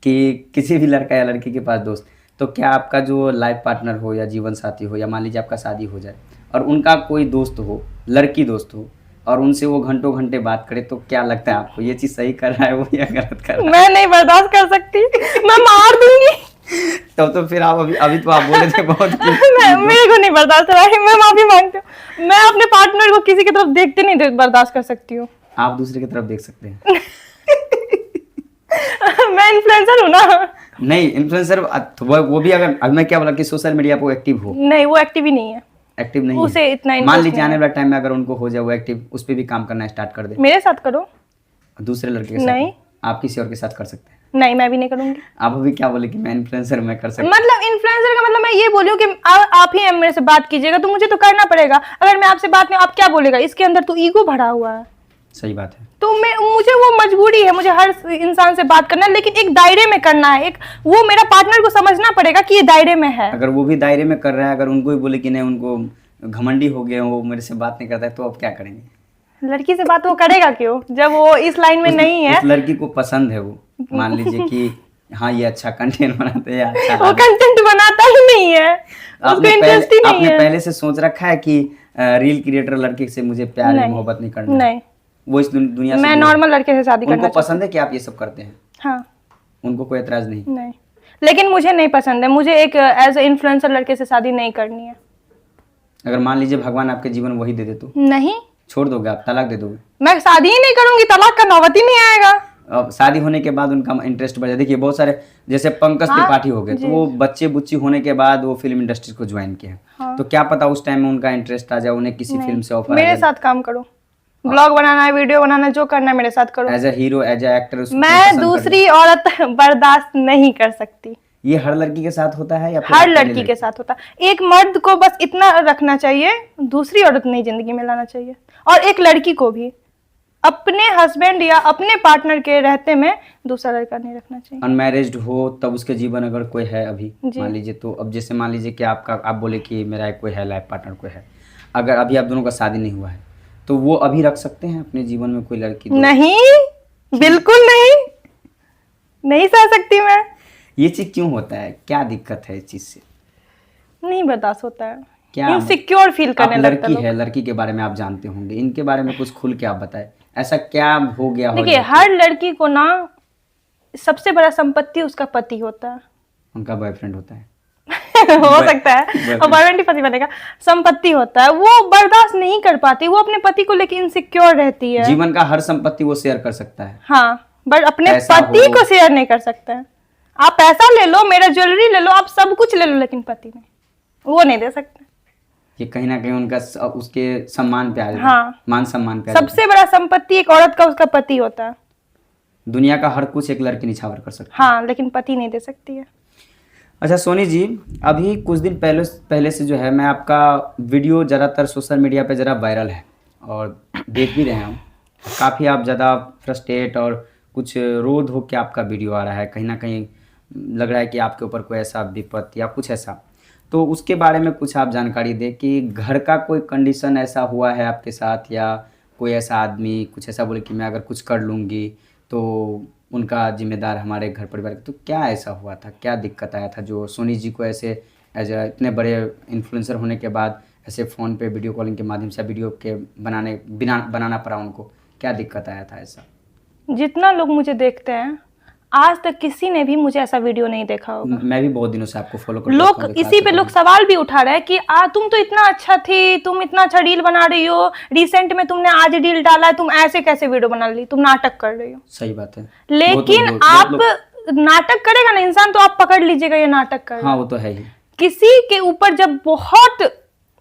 कि किसी भी लड़का या लड़की के पास दोस्त, तो क्या आपका जो लाइफ पार्टनर हो या जीवन साथी हो या मान लीजिए आपका शादी हो जाए और उनका कोई दोस्त हो, लड़की दोस्त हो, और उनसे वो घंटों घंटे बात करे, तो क्या लगता है आपको ये चीज़ सही कर रहा है वो या गलत कर रहा है? मैं नहीं बर्दाश्त कर सकती, मैं मार दूंगी। तो फिर आप अभी तो आप बोले थे बहुत मेरे को नहीं बर्दाश्त हो रहा है, मैं माफी मांगती हूँ। मैं अपने पार्टनर को किसी की तरफ देखते नहीं बर्दाश्त कर सकती हूँ। आप दूसरे की तरफ देख सकते हैं। मैं इन्फ्लुएंसर हूँ ना। नहीं, इन्फ्लुएंसर वो भी, अगर मैं क्या बोला कि सोशल मीडिया पे एक्टिव हो। नहीं, वो एक्टिव ही नहीं है। एक्टिव नहीं उसे है। इतना मान लीजिए आने वाला टाइम में अगर उनको हो जाए वो एक्टिव, उस पर भी काम करना स्टार्ट कर दे। मेरे साथ करो। दूसरे लड़के के साथ नहीं, आप किसी और के साथ कर सकते हैं। नहीं, मैं भी नहीं करूंगी। आप अभी क्या बोले कि मैं इन्फ्लुएंसर मैं कर सकता? मतलब इन्फ्लुएंसर का मतलब मैं ये बोली हूँ कि आप ही मेरे से बात कीजिएगा, तो मुझे तो करना पड़ेगा। अगर मैं आपसे बात नहीं, आप क्या बोलेगा? इसके अंदर तो ईगो भरा हुआ है। सही बात है। तो मुझे वो मजबूरी है, मुझे हर इंसान से बात करना है, लेकिन एक दायरे में करना है। एक वो मेरा पार्टनर को समझना पड़ेगा कि ये दायरे में है। अगर वो भी दायरे में कर रहा है, अगर उनको ही बोले कि नहीं, उनको घमंडी हो गया, वो मेरे से बात नहीं करता है, तो आप क्या करेंगे? लड़की से बात वो करेगा क्यों जब वो इस लाइन में नहीं है? उस लड़की को पसंद है वो, मान लीजिए कि हाँ ये अच्छा कंटेंट बनाते हैं, अच्छा वो कंटेंट बनाता ही नहीं है, उसको इंटरेस्ट ही नहीं आपने है। पहले से सोच रखा है कि रील क्रिएटर लड़के से मुझे प्यार या मोहब्बत नहीं करना? नहीं, वो इस दुनिया से मैं नॉर्मल लड़के से शादी करना उनको पसंद है कि आप ये सब करते हैं? हाँ। उनको कोई एतराज नहीं? नहीं, लेकिन मुझे नहीं पसंद है, मुझे एक एज ए इन्फ्लुएंसर लड़के से शादी नहीं करनी है। अगर मान लीजिए भगवान आपके जीवन में वही दे दे तो नहीं, छोड़ दोगे आप, तलाक दे दोगे? मैं शादी ही नहीं करूंगी, तलाक का नौबत ही नहीं आएगा। अब शादी होने के बाद उनका इंटरेस्ट बढ़ जाए। देखिए बहुत सारे जैसे पंकज त्रिपाठी हो गए, तो वो बच्चे बुच्ची होने के बाद वो फिल्म इंडस्ट्री को ज्वाइन किया, तो क्या पता उस टाइम में उनका इंटरेस्ट आ जाए, उन्हें किसी फिल्म से ऑफर मेरे साथ काम करो, ब्लॉग बनाना है, वीडियो बनाना है, जो करना है मेरे साथ करो। As a hero, as a actor मैं दूसरी औरत बर्दाश्त नहीं कर सकती। ये हर लड़की के साथ होता है या फिर हर लड़की के साथ होता है। एक मर्द को बस इतना रखना चाहिए, दूसरी औरत नहीं जिंदगी में लाना चाहिए। और एक लड़की को भी अपने हस्बैंड या अपने पार्टनर के रहते में दूसरा लड़का नहीं रखना चाहिए। अनमैरिज्ड हो तब उसके जीवन अगर कोई है अभी मान लीजिए, तो अब जैसे मान लीजिए कि आप बोले कि मेरा कोई है लाइफ पार्टनर कोई है, अगर अभी आप दोनों का शादी नहीं हुआ है तो वो अभी रख सकते हैं अपने जीवन में कोई लड़की? नहीं, बिल्कुल नहीं सह सकती मैं। ये चीज क्यों होता है, क्या दिक्कत है इस चीज से? नहीं बर्दाश्त होता है, क्या इनसिक्योर फील करने लगता है। लड़की है, लड़की के बारे में आप जानते होंगे, इनके बारे में कुछ खुल के आप बताएं, ऐसा क्या हो गया? देखिए हर लड़की को ना सबसे बड़ा संपत्ति उसका पति होता है, उनका बॉयफ्रेंड होता है हो सकता है, और बॉयफ्रेंड ही पति बनेगा। संपत्ति होता है, वो बर्दाश्त नहीं कर पाती, वो अपने पति को लेकर इनसिक्योर रहती है। जीवन का हर संपत्ति वो शेयर कर सकता है, हाँ, बट अपने पति को शेयर नहीं कर सकता है। आप पैसा ले लो, मेरा ज्वेलरी ले लो, आप सब कुछ ले लो, लेकिन पति नहीं, वो नहीं दे सकते। ये कहीं ना कहीं उनका उसके सम्मान पे आ जाता है। हाँ, मान सम्मान पे। सबसे बड़ा संपत्ति एक औरत का उसका पति होता है। दुनिया का हर कुछ एक लड़की निछावर कर सकती है, हाँ, लेकिन पति नहीं दे सकती है। अच्छा सोनी जी, अभी कुछ दिन पहले से जो है मैं आपका वीडियो ज़्यादातर सोशल मीडिया पे ज़रा वायरल है और देख भी रहे हैं, काफ़ी आप ज़्यादा फ्रस्ट्रेट और कुछ रोध हो के आपका वीडियो आ रहा है, कहीं ना कहीं लग रहा है कि आपके ऊपर कोई ऐसा विपत्ति या कुछ ऐसा, तो उसके बारे में कुछ आप जानकारी दें कि घर का कोई कंडीशन ऐसा हुआ है आपके साथ, या कोई ऐसा आदमी कुछ ऐसा बोले कि मैं अगर कुछ कर लूँगी तो उनका जिम्मेदार हमारे घर परिवार, तो क्या ऐसा हुआ था, क्या दिक्कत आया था जो सोनी जी को ऐसे इतने बड़े इन्फ्लुएंसर होने के बाद ऐसे फ़ोन पे वीडियो कॉलिंग के माध्यम से वीडियो के बनाना पड़ा उनको, क्या दिक्कत आया था ऐसा? जितना लोग मुझे देखते हैं, आज तक किसी ने भी मुझे ऐसा वीडियो नहीं देखा होगा। मैं भी बहुत दिनों से आपको फॉलो करता हूं। लोग इसी पे लोग सवाल भी उठा रहे हैं कि तुम तो इतना अच्छा थी, तुम इतना अच्छा रील बना रही हो, रिसेंट में तुमने आज रील डाला है, तुम ऐसे कैसे वीडियो बना ली, तुम नाटक कर रही हो। सही बात है, लेकिन आप नाटक करेगा ना इंसान, तो आप पकड़ लीजिएगा ये नाटक कर। हाँ, वो तो है ही। किसी के ऊपर जब बहुत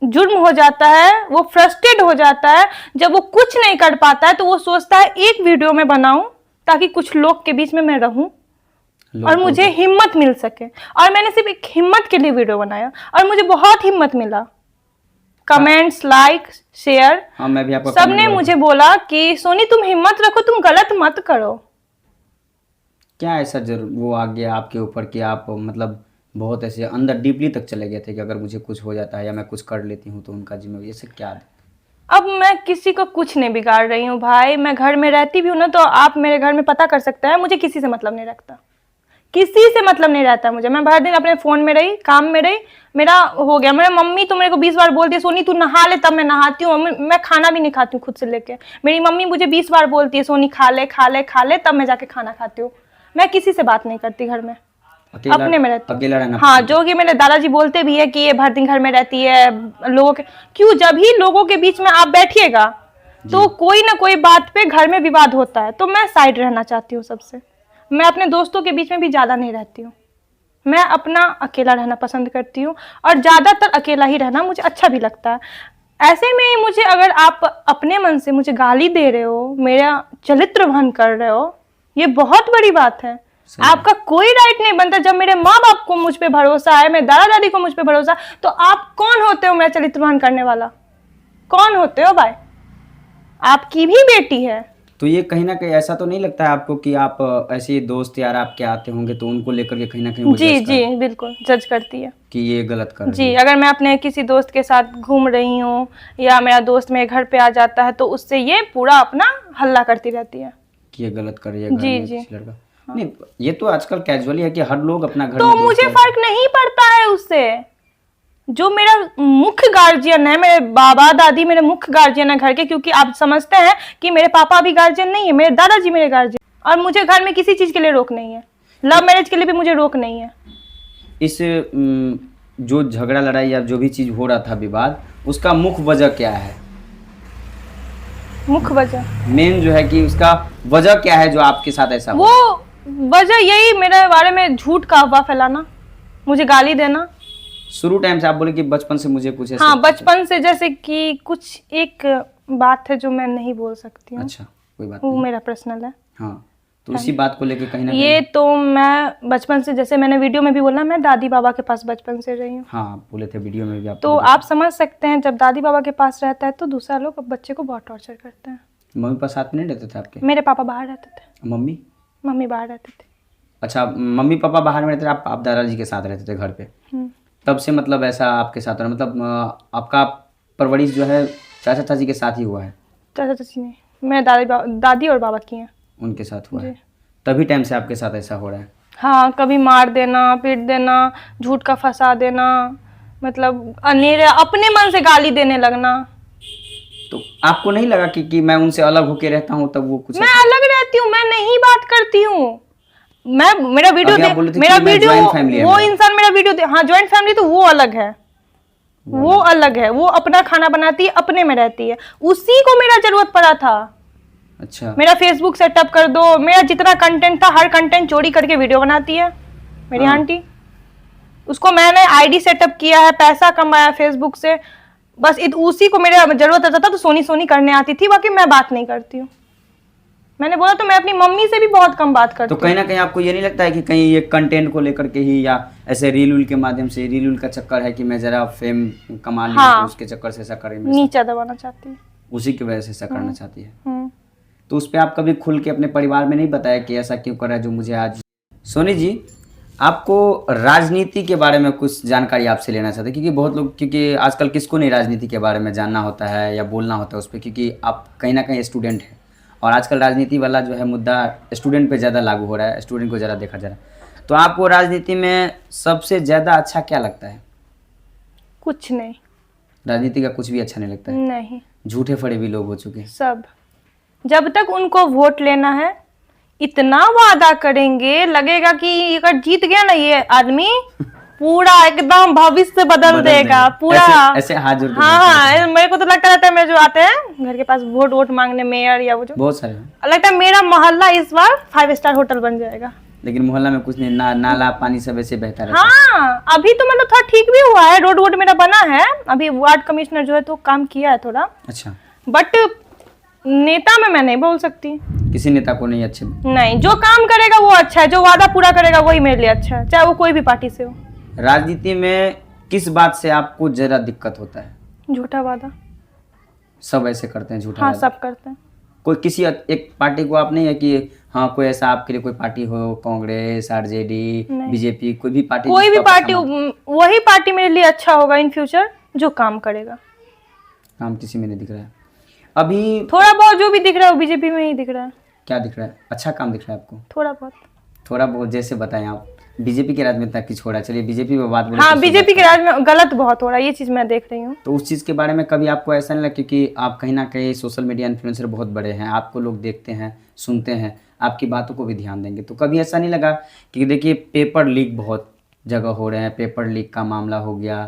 जुर्म हो जाता है, वो फ्रस्ट्रेट हो जाता है, जब वो कुछ नहीं कर पाता है, तो वो सोचता है एक वीडियो में बनाऊं ताकि कुछ लोग के बीच में मैं रहूं और मुझे हिम्मत मिल सके। और मैंने सिर्फ एक हिम्मत के लिए वीडियो बनाया और मुझे बहुत हिम्मत मिला। कमेंट्स, लाइक, शेयर, हाँ, मैं भी आपको सबने मुझे बोला कि सोनी तुम हिम्मत रखो, तुम गलत मत करो। क्या ऐसा वो आ गया आपके ऊपर कि आप मतलब बहुत ऐसे अंदर डीपली तक चले गए थे कि अगर मुझे कुछ हो जाता है या मैं कुछ कर लेती हूँ तो उनका जिम्मेदारी, ऐसे क्या? अब मैं किसी को कुछ नहीं बिगाड़ रही हूँ भाई, मैं घर में रहती भी हूँ ना, तो आप मेरे घर में पता कर सकते हैं, मुझे किसी से मतलब नहीं रखता, किसी से मतलब नहीं रहता मुझे। मैं भर दिन अपने फोन में रही, काम में रही, मेरा हो गया। मेरी मम्मी तो मेरे को 20 बार बोलती है सोनी तू नहा ले, तब मैं नहाती हूँ। मैं खाना भी नहीं खाती हूँ खुद से लेके, मेरी मम्मी मुझे 20 बार बोलती है सोनी खा ले खा ले खा ले, तब मैं जाके खाना खाती हूँ। मैं किसी से बात नहीं करती घर में, अपने में रहती हूँ। हाँ, जो कि मेरे दादाजी बोलते भी है कि ये भर दिन घर में रहती है, लोगों के क्यों, जब ही लोगों के बीच में आप बैठिएगा तो कोई ना कोई बात पे घर में विवाद होता है, तो मैं साइड रहना चाहती हूँ सबसे। मैं अपने दोस्तों के बीच में भी ज्यादा नहीं रहती हूँ, मैं अपना अकेला रहना पसंद करती हूँ, और ज्यादातर अकेला ही रहना मुझे अच्छा भी लगता है। ऐसे में मुझे अगर आप अपने मन से मुझे गाली दे रहे हो, मेरा चरित्र भंग कर रहे हो, ये बहुत बड़ी बात है। आपका कोई राइट नहीं बनता। जब मेरे माँ बाप को मुझ पे भरोसा है, मेरे दादा दादी को मुझ पे भरोसा है, तो आप कौन होते हो मेरा चरित्र भंग करने वाला? कौन होते हो भाई? आपकी भी बेटी है। तो ये कहीं ना कहीं ऐसा तो नहीं लगता है आपको कि आप ऐसे दोस्त यार आपके आते होंगे तो उनको लेकर के कहीं ना कहीं जी बिल्कुल जज करती है कि ये गलत कर जी। अगर मैं अपने किसी दोस्त के साथ घूम रही हूँ या मेरा दोस्त मेरे घर पे आ जाता है, तो उससे ये पूरा अपना हल्ला करती रहती है कि ये गलत कर रही है जी लड़का। हाँ। नहीं, ये तो आजकल कैजुअली है कि हर लोग अपना घर तो में मुझे फर्क नहीं पड़ता है उससे। जो मेरा मुख्य गार्जियन है, मेरे बाबा दादी मेरे मुख्य गार्जियन है घर के, क्योंकि आप समझते हैं कि मेरे पापा भी गार्जियन नहीं है, मेरे दादाजी मेरे गार्जियन, और मुझे घर में किसी चीज के लिए रोक नहीं है। लव मैरिज के लिए भी मुझे रोक नहीं है। इस जो झगड़ा लड़ाई या जो भी चीज़ हो रहा था विवाद, उसका मुख्य वजह क्या है? मुख्य वजह मेन जो है कि उसका वजह क्या है जो आपके साथ ऐसा वो वजह यही मेरे बारे में झूठ का अफवाह फैलाना, मुझे गाली देना। शुरू टाइम से आप बोले कि बचपन से मुझे कुछ ऐसा। हाँ, बचपन से, जैसे कि कुछ एक बात है जो मैं नहीं बोल सकती हूँ। अच्छा, कोई बात वो नहीं। मेरा पर्सनल है। हाँ, तो इसी बात को लेके कहीं ना ये तो मैं बचपन से, जैसे मैंने वीडियो में भी बोला, मैं दादी बाबा के पास बचपन से रही हूँ। हाँ, आप बोले थे वीडियो में भी आप। तो आप समझ सकते हैं, जब दादी बाबा के पास रहता है तो दूसरा लोग बच्चे को बहुत टॉर्चर करते हैं। मम्मी पापा साथ में नहीं रहते थे आपके? मेरे पापा बाहर रहते थे। मम्मी? मम्मी बाहर रहते थे। अच्छा, मम्मी पापा बाहर में रहते थे, आप दादाजी के साथ रहते थे घर पे। तब से मतलब ऐसा आपके साथ हो रहा, मतलब आपका परवरिश जो है चाचा चाची के साथ ही हुआ है? चाचा चाची नहीं, मैं दादी और बाबा की हैं। उनके साथ हुआ है, तभी टाइम से आपके साथ ऐसा हो रहा है? हाँ, कभी मार देना, पीट देना, झूठ का फंसा देना, मतलब अनेरे अपने मन से गाली देने लगना। तो आपको नहीं लगा कि मैं उनसे अलग होके रहता हूँ तब वो कुछ मैं अलग रहती हूँ, मैं नहीं बात करती हूँ। मैं मेरा अभी आप बोल रहे थे मेरा कि मैं वीडियो joint family है वो मेरा। इंसान मेरा वीडियो हाँ, ज्वाइंट फैमिली तो वो अलग है, वो अलग है। वो अपना खाना बनाती है, अपने में रहती है। उसी को मेरा जरूरत पड़ा था। अच्छा, मेरा फेसबुक सेटअप कर दो, मेरा जितना कंटेंट था हर कंटेंट चोरी करके वीडियो बनाती है मेरी आंटी। उसको मैंने आईडी सेटअप किया है, पैसा कमाया फेसबुक से, बस उसी को मेरा जरूरत रहता था तो सोनी सोनी करने आती थी, बाकी मैं बात नहीं करती हूँ। मैंने बोला तो मैं अपनी मम्मी से भी बहुत कम बात करती तो हूँ। कहीं ना कहीं आपको ये नहीं लगता है कि कहीं ये कंटेंट को लेकर के ही, या ऐसे रील उल के माध्यम से, रील उल का चक्कर है कि मैं जरा फेम कमा लूं, हाँ, तो उसके चक्कर से ऐसा करें, नीचा दबाना चाहती है, उसी की वजह से ऐसा करना चाहती है? तो उस पर आप कभी खुल के अपने परिवार में नहीं बताया कि ऐसा क्यों कर रहा है जो मुझे आज? सोनी जी, आपको राजनीति के बारे में कुछ जानकारी आपसे लेना चाहते हैं, क्योंकि बहुत लोग, क्योंकि आजकल किसको नहीं राजनीति के बारे में जानना होता है या बोलना होता है उस पर, क्योंकि आप कहीं ना कहीं स्टूडेंट हैं और आजकल राजनीति वाला जो है मुद्दा स्टूडेंट पे ज़्यादा लागू हो रहा है, स्टूडेंट को ज़्यादा देखा जा रहा है। तो आपको राजनीति में सबसे ज़्यादा अच्छा क्या लगता है? कुछ नहीं, राजनीति का कुछ भी अच्छा नहीं लगता है? नहीं, झूठे फड़े भी लोग हो चुके हैं सब। जब तक उनको वोट लेना है, इतना वादा करेंगे, लगेगा कि अगर जीत गया ना ये आदमी, पूरा एकदम भविष्य बदल देगा पूरा। ऐसे हाथ जोड़ के हाँ, मेरे को तो लगता रहता है, मेरे जो आते हैं घर के पास वोट मांगने, मेयर या वो जो, बहुत सारे हैं। लगता है मेरा मोहल्ला इस बार 5 स्टार होटल बन जाएगा। लेकिन मोहल्ला में कुछ नहीं, नाला पानी सब ऐसे बहता रहता है। हाँ, अभी तो मतलब थोड़ा ठीक भी हुआ है, रोड वोड मेरा बना है, अभी वार्ड कमिश्नर जो है तो काम किया है थोड़ा। अच्छा, बट नेता में मैं नहीं बोल सकती। किसी नेता को नहीं अच्छे? नहीं, जो काम करेगा वो अच्छा है, जो वादा पूरा करेगा वही मेरे लिए अच्छा है, चाहे वो कोई भी पार्टी से हो। राजनीति में किस बात से आपको जरा दिक्कत होता है? झूठा वादा। सब ऐसे करते हैं झूठा हाँ, वादा? सब करते हैं। कोई किसी एक पार्टी को आप नहीं है कि हाँ कोई ऐसा आपके लिए कोई पार्टी हो, कांग्रेस, आरजेडी, बीजेपी, कोई भी पार्टी? कोई भी पार्टी, वही पार्टी मेरे लिए अच्छा होगा इन फ्यूचर जो काम करेगा। काम किसी में नहीं दिख रहा है अभी? थोड़ा बहुत जो भी दिख रहा है वो बीजेपी में ही दिख रहा है। क्या दिख रहा है? अच्छा काम दिख रहा है आपको? थोड़ा बहुत। थोड़ा बहुत जैसे बताएं आप। बीजेपी के राज में इतना कुछ हो रहा है, चलिए बीजेपी में बात बोले। हाँ, बीजेपी के राज में गलत बहुत हो रहा है, ये चीज मैं देख रही हूँ। तो उस चीज़ के बारे में कभी आपको ऐसा नहीं लगा, क्योंकि आप कहीं ना कहीं सोशल मीडिया इन्फ्लुएंसर बहुत बड़े हैं, आपको लोग देखते हैं, सुनते हैं, आपकी बातों को भी ध्यान देंगे, तो कभी ऐसा नहीं लगा कि देखिए पेपर लीक बहुत जगह हो रहे हैं, पेपर लीक का मामला हो गया,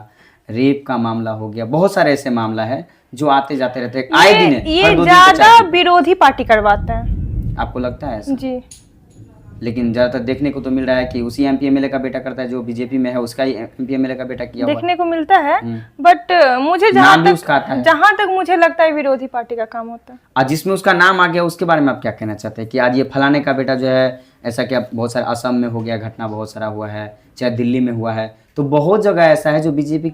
रेप का मामला हो गया, बहुत सारे ऐसे मामला है जो आते जाते रहते हैं आए दिन, ये ज्यादा विरोधी पार्टी करवाते हैं। आपको लगता है ऐसा? जी। लेकिन ज्यादातर देखने को तो मिल रहा है कि उसी एमपी एमएलए का बेटा करता है, जो बीजेपी में है उसका ही एमपी एमएलए का बेटा किया हुआ देखने को मिलता है, बट मुझे नाम भी उसका आता है। जहां तक मुझे लगता है विरोधी पार्टी का काम होता है। आज जिसमें उसका नाम आ गया उसके बारे में आप क्या कहना चाहते हैं कि आज ये फलाने का बेटा जो है ऐसा, क्या बहुत सारे असम में हो गया घटना, बहुत सारा हुआ है, चाहे दिल्ली में हुआ है, तो बहुत जगह ऐसा है जो बीजेपी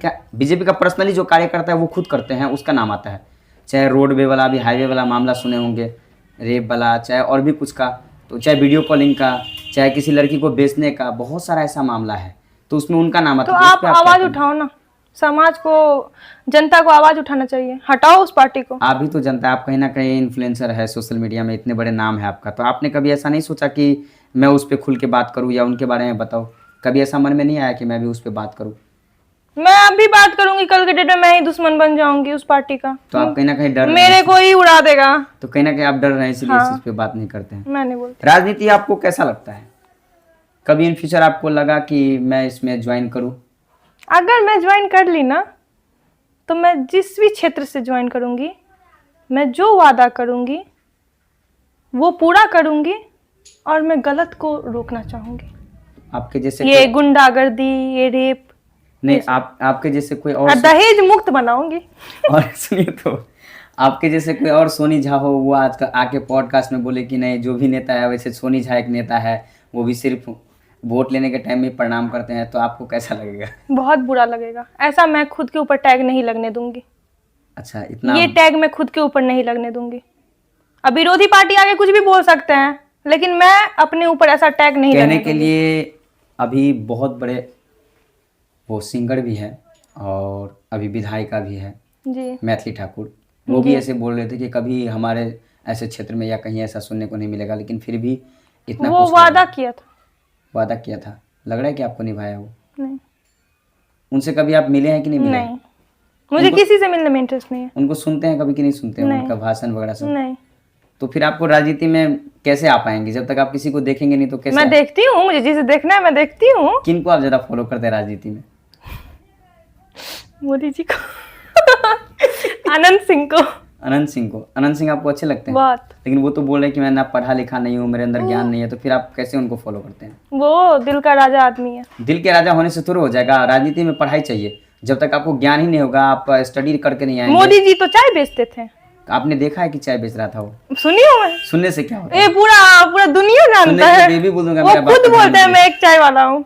का पर्सनली जो कार्य करता है वो खुद करते हैं, उसका नाम आता है। चाहे रोडवे वाला, अभी हाईवे वाला मामला सुने होंगे, रेप वाला, चाहे और भी कुछ का, तो चाहे वीडियो कॉलिंग का, चाहे किसी लड़की को बेचने का, बहुत सारा ऐसा मामला है, तो उसमें उनका नाम आता है। तो आप आवाज उठाओ ना, समाज को, जनता को आवाज उठाना चाहिए, हटाओ उस पार्टी को। आप भी तो जनता, आप कहीं ना कहीं इन्फ्लुएंसर है सोशल मीडिया में, इतने बड़े नाम है आपका, तो आपने कभी ऐसा नहीं सोचा कि मैं उस पर खुल के बात करूं या उनके बारे में बताओ? कभी ऐसा मन में नहीं आया कि मैं भी उस पर बात करूं? मैं अभी बात करूंगी, कल के डेट में मैं ही दुश्मन बन जाऊंगी उस पार्टी का। तो आप कहीं ना कहीं डर मेरे को ही उड़ा देगा। तो कहीं ना कहीं आप डर रहे हैं, इसलिए इस चीज पे बात नहीं करते हैं। मैं नहीं बोलती। राजनीति आपको कैसा लगता है? कभी इन फ्यूचर आपको लगा कि मैं इसमें ज्वाइन करूं? अगर मैं ज्वाइन कर ली ना, तो मैं जिस भी क्षेत्र से ज्वाइन करूंगी, मैं जो वादा करूंगी वो पूरा करूंगी, और मैं गलत को रोकना चाहूंगी। आपके जैसे ये गुंडागर्दी, ये रेप, नहीं, आपके जैसे कोई और और दहेज मुक्त बनाऊंगी। और सुनिए तो, आपके जैसे कोई और सोनी झा हो, वो आज का आके पॉडकास्ट में बोले कि नहीं, जो भी नेता है वैसे सोनी झा एक नेता है, वो भी सिर्फ वोट लेने के टाइम में प्रणाम करते हैं, तो आपको कैसा लगेगा? बहुत बुरा लगेगा। ऐसा मैं खुद के ऊपर टैग नहीं लगने दूंगी। अच्छा, इतना ये टैग मैं खुद के ऊपर नहीं लगने दूंगी। अब विरोधी पार्टी आगे कुछ भी बोल सकते हैं, लेकिन मैं अपने ऊपर ऐसा टैग नहीं कहने लगने के दूंगी। लिए अभी बहुत बड़े वो सिंगर भी है और अभी विधायिका भी है, जी मैथिली ठाकुर, वो भी ऐसे बोल रहे थे कि कभी हमारे ऐसे क्षेत्र में या कहीं ऐसा सुनने को नहीं मिलेगा, लेकिन फिर भी इतना वो कुछ वादा किया था। वादा किया था, लग रहा है कि आपको निभाया हो। नहीं उनसे कभी आप मिले हैं कि नहीं मिले? नहीं, मुझे किसी से मिलने में इंटरेस्ट नहीं है। उनको सुनते हैं कभी कि नहीं सुनते हैं नहीं। उनका भाषण वगैरह सब? नहीं, तो फिर आपको राजनीति में कैसे आ पाएंगे? जब तक आप किसी को देखेंगे नहीं तो कैसे? मैं देखती हूँ, मुझे जिसे देखना है मैं देखती हूँ। किनको आप ज्यादा फॉलो करते हैं राजनीति में? मोदी जी को। आनंद सिंह को। अनंत सिंह को? अनंत सिंह आपको अच्छे लगते हैं? बहुत। लेकिन वो तो बोल रहे हैं कि मैं ना पढ़ा लिखा नहीं हूँ, मेरे अंदर ज्ञान नहीं है, तो फिर आप कैसे उनको फॉलो करते हैं? वो दिल का राजा आदमी है। दिल के राजा होने से थोड़ा हो जाएगा। राजनीति में पढ़ाई चाहिए। जब तक आपको ज्ञान ही नहीं होगा, आप स्टडी करके नहीं आएंगे। मोदी जी तो चाय बेचते थे। आपने देखा है कि चाय बेच रहा था वो? सुनी हूँ मैं। सुनने से क्या होता है? ये पूरा दुनिया जानता सुनने है। से मैं भी बोल दूंगा वो मेरा बाप खुद बोलते हैं प्रधानमंत्री। मैं एक चाय वाला हूँ।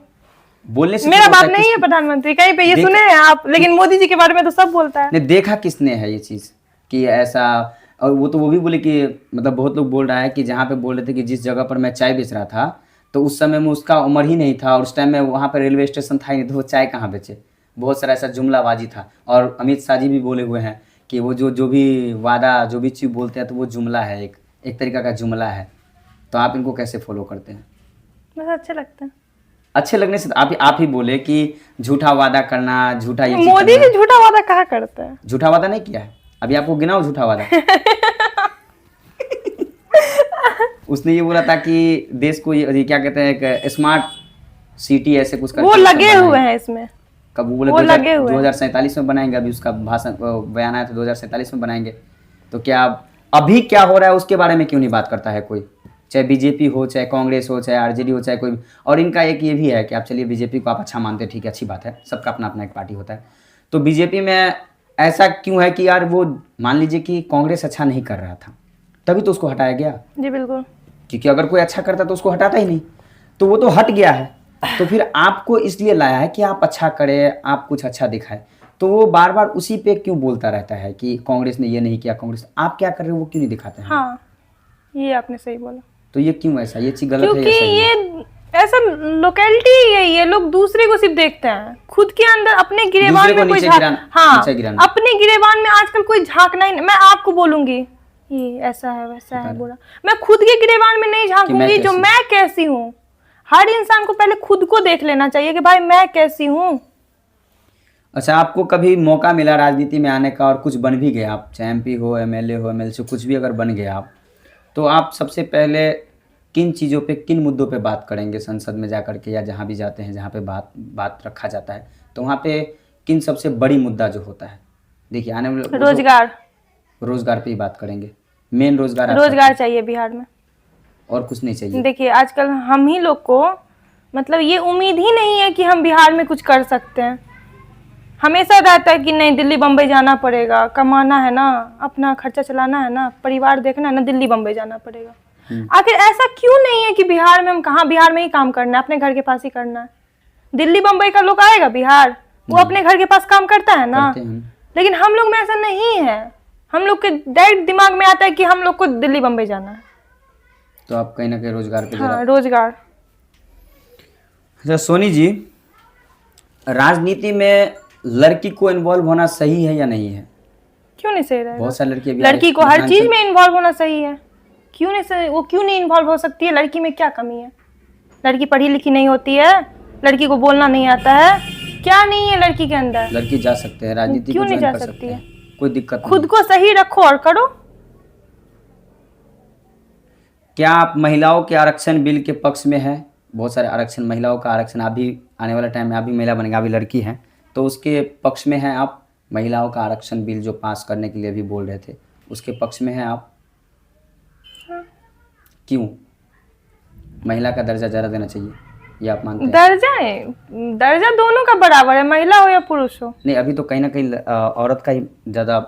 बोलने से मेरा क्या बाप होता है? नहीं है प्रधानमंत्री, कहीं पे ये देख- सुने हैं आप, लेकिन मोदी जी के बारे में तो सब बोलता है। ने देखा किसने है ये चीज कि ऐसा? और वो भी बोले कि मतलब बहुत लोग बोल रहा है कि जहाँ पे बोल रहे थे कि जिस जगह पर मैं चाय बेच रहा था, तो उस समय में उसका उम्र ही नहीं था, और उस टाइम में वहाँ पर रेलवे स्टेशन था ही नहीं, तो वो चाय कहाँ बेचे? बहुत सारा ऐसा जुमलाबाजी था। और अमित शाह जी भी बोले हुए हैं कि वो जो भी वादा, जो भी चीज़ बोलते हैं, तो वो जुमला है, एक तरीका का जुमला है। तो आप इनको कैसे फॉलो करते हैं? बस अच्छे लगते हैं। अच्छे लगने से आप ही बोले कि झूठा वादा करना, झूठा ये चीज़ मोदी करना। जी झूठा वादा कहाँ करते हैं? झूठा वादा नहीं किया है? अभी आपको गिनाओ झूठा वादा। उसने ये बोला था कि देश को ये क्या कहते हैं, एक स्मार्ट सिटी ऐसे कुछ वो लगे हुए हैं इसमें। कब वो बोले वो लगे हुए हैं। 2047 में बनाएंगे। अभी उसका भाषण बयान आया तो 2047 में बनाएंगे। तो क्या अभी क्या हो रहा है उसके बारे में क्यों नहीं बात करता है कोई? चाहे बीजेपी हो, चाहे कांग्रेस हो, चाहे आरजेडी हो, चाहे कोई भी। और इनका एक ये भी है कि आप चलिए बीजेपी को आप अच्छा मानते हैं, ठीक है, अच्छी बात है, सबका अपना अपना एक पार्टी होता है। तो बीजेपी में ऐसा क्यों है कि यार वो मान लीजिए कि कांग्रेस अच्छा नहीं कर रहा था, तभी तो उसको हटाया गया। जी बिल्कुल। क्योंकि अगर कोई अच्छा करता तो उसको हटाता ही नहीं, तो वो तो हट गया है। तो फिर आपको इसलिए लाया है कि आप अच्छा करें, आप कुछ अच्छा दिखाएं। तो वो बार बार उसी पे क्यों बोलता रहता है कि कांग्रेस ने ये नहीं किया, कांग्रेस आप क्या कर रहे हो वो क्यों नहीं दिखाते हैं? हाँ, ये आपने सही बोला। तो ये क्यों ऐसा? ये चीज गलत है क्योंकि या सही है? ये ऐसा लोकेलिटी है, ये लोग दूसरे को सिर्फ देखते हैं, खुद के अंदर अपने गिरेबान दूसरे को में कोई नीचे झांक, गिराना- हाँ, नीचे गिराना। अपने गिरेबान में आजकल कोई झांकना ही नहीं। मैं आपको बोलूंगी ये ऐसा है वैसा है बुरा, मैं खुद के गिरेबान में नहीं झांकूंगी जो मैं कैसी हूँ। हर इंसान को पहले खुद को देख लेना चाहिए कि भाई मैं कैसी हूँ। अच्छा, आपको कभी मौका मिला राजनीति में आने का और कुछ बन भी गए आप, चाहे एमपी हो, एमएलए हो, एमएलसी, कुछ भी अगर बन गए आप, तो आप सबसे पहले किन चीज़ों पे, किन मुद्दों पे बात करेंगे संसद में जा करके, या जहाँ भी जाते हैं जहाँ पे बात रखा जाता है, तो वहाँ पे किन सबसे बड़ी मुद्दा जो होता है? देखिए आने वाले रोजगार पे ही बात करेंगे। मेन रोजगार चाहिए बिहार में, और कुछ नहीं चाहिए। देखिए आजकल हम ही लोग को मतलब ये उम्मीद ही नहीं है कि हम बिहार में कुछ कर सकते हैं। हमेशा रहता है कि नहीं दिल्ली बम्बई जाना पड़ेगा, कमाना है ना, अपना खर्चा चलाना है ना, परिवार देखना है ना, दिल्ली बम्बई जाना पड़ेगा। आखिर ऐसा क्यों नहीं है कि बिहार में हम कहाँ, बिहार में ही काम करना है, अपने घर के पास ही करना है। दिल्ली बम्बई का लोग आएगा बिहार, वो अपने घर के पास काम करता है ना, लेकिन हम लोग में ऐसा नहीं है। हम लोग के डायरेक्ट दिमाग में आता है कि हम लोग को दिल्ली बम्बई जाना है। तो आप कहीं ना कहीं रोजगार पे हाँ, रोजगार। अच्छा सोनी जी, राजनीति में लड़की को इन्वॉल्व होना सही है या नहीं है? क्यों नहीं सही रहेगा? बहुत सारी लड़की को हर चीज में इन्वॉल्व होना सही है। क्यों नहीं सही? वो क्यों नहीं इन्वॉल्व हो सकती है? लड़की में क्या कमी है? लड़की पढ़ी लिखी नहीं होती है, लड़की को बोलना नहीं आता है, क्या नहीं है लड़की के अंदर? लड़की जा सकते हैं राजनीति, क्यों नहीं जा कर सकती है? कोई दिक्कत नहीं। खुद को सही रखो और करो। क्या आप महिलाओं के आरक्षण बिल के पक्ष में है बहुत सारे आरक्षण, महिलाओं का आरक्षण, आप भी आने वाला टाइम में आप भी महिला बनेंगे, आप भी लड़की हैं, तो उसके पक्ष में हैं आप? महिलाओं का आरक्षण बिल जो पास करने के लिए भी बोल रहे थे, उसके पक्ष में हैं आप? क्यों? महिला का दर्जा ज़्यादा देना चाहिए, ये आप मानते हैं? दर्जा दोनों का बराबर है, महिला हो या पुरुष हो। नहीं, अभी तो कहीं ना कहीं औरत का ही ज़्यादा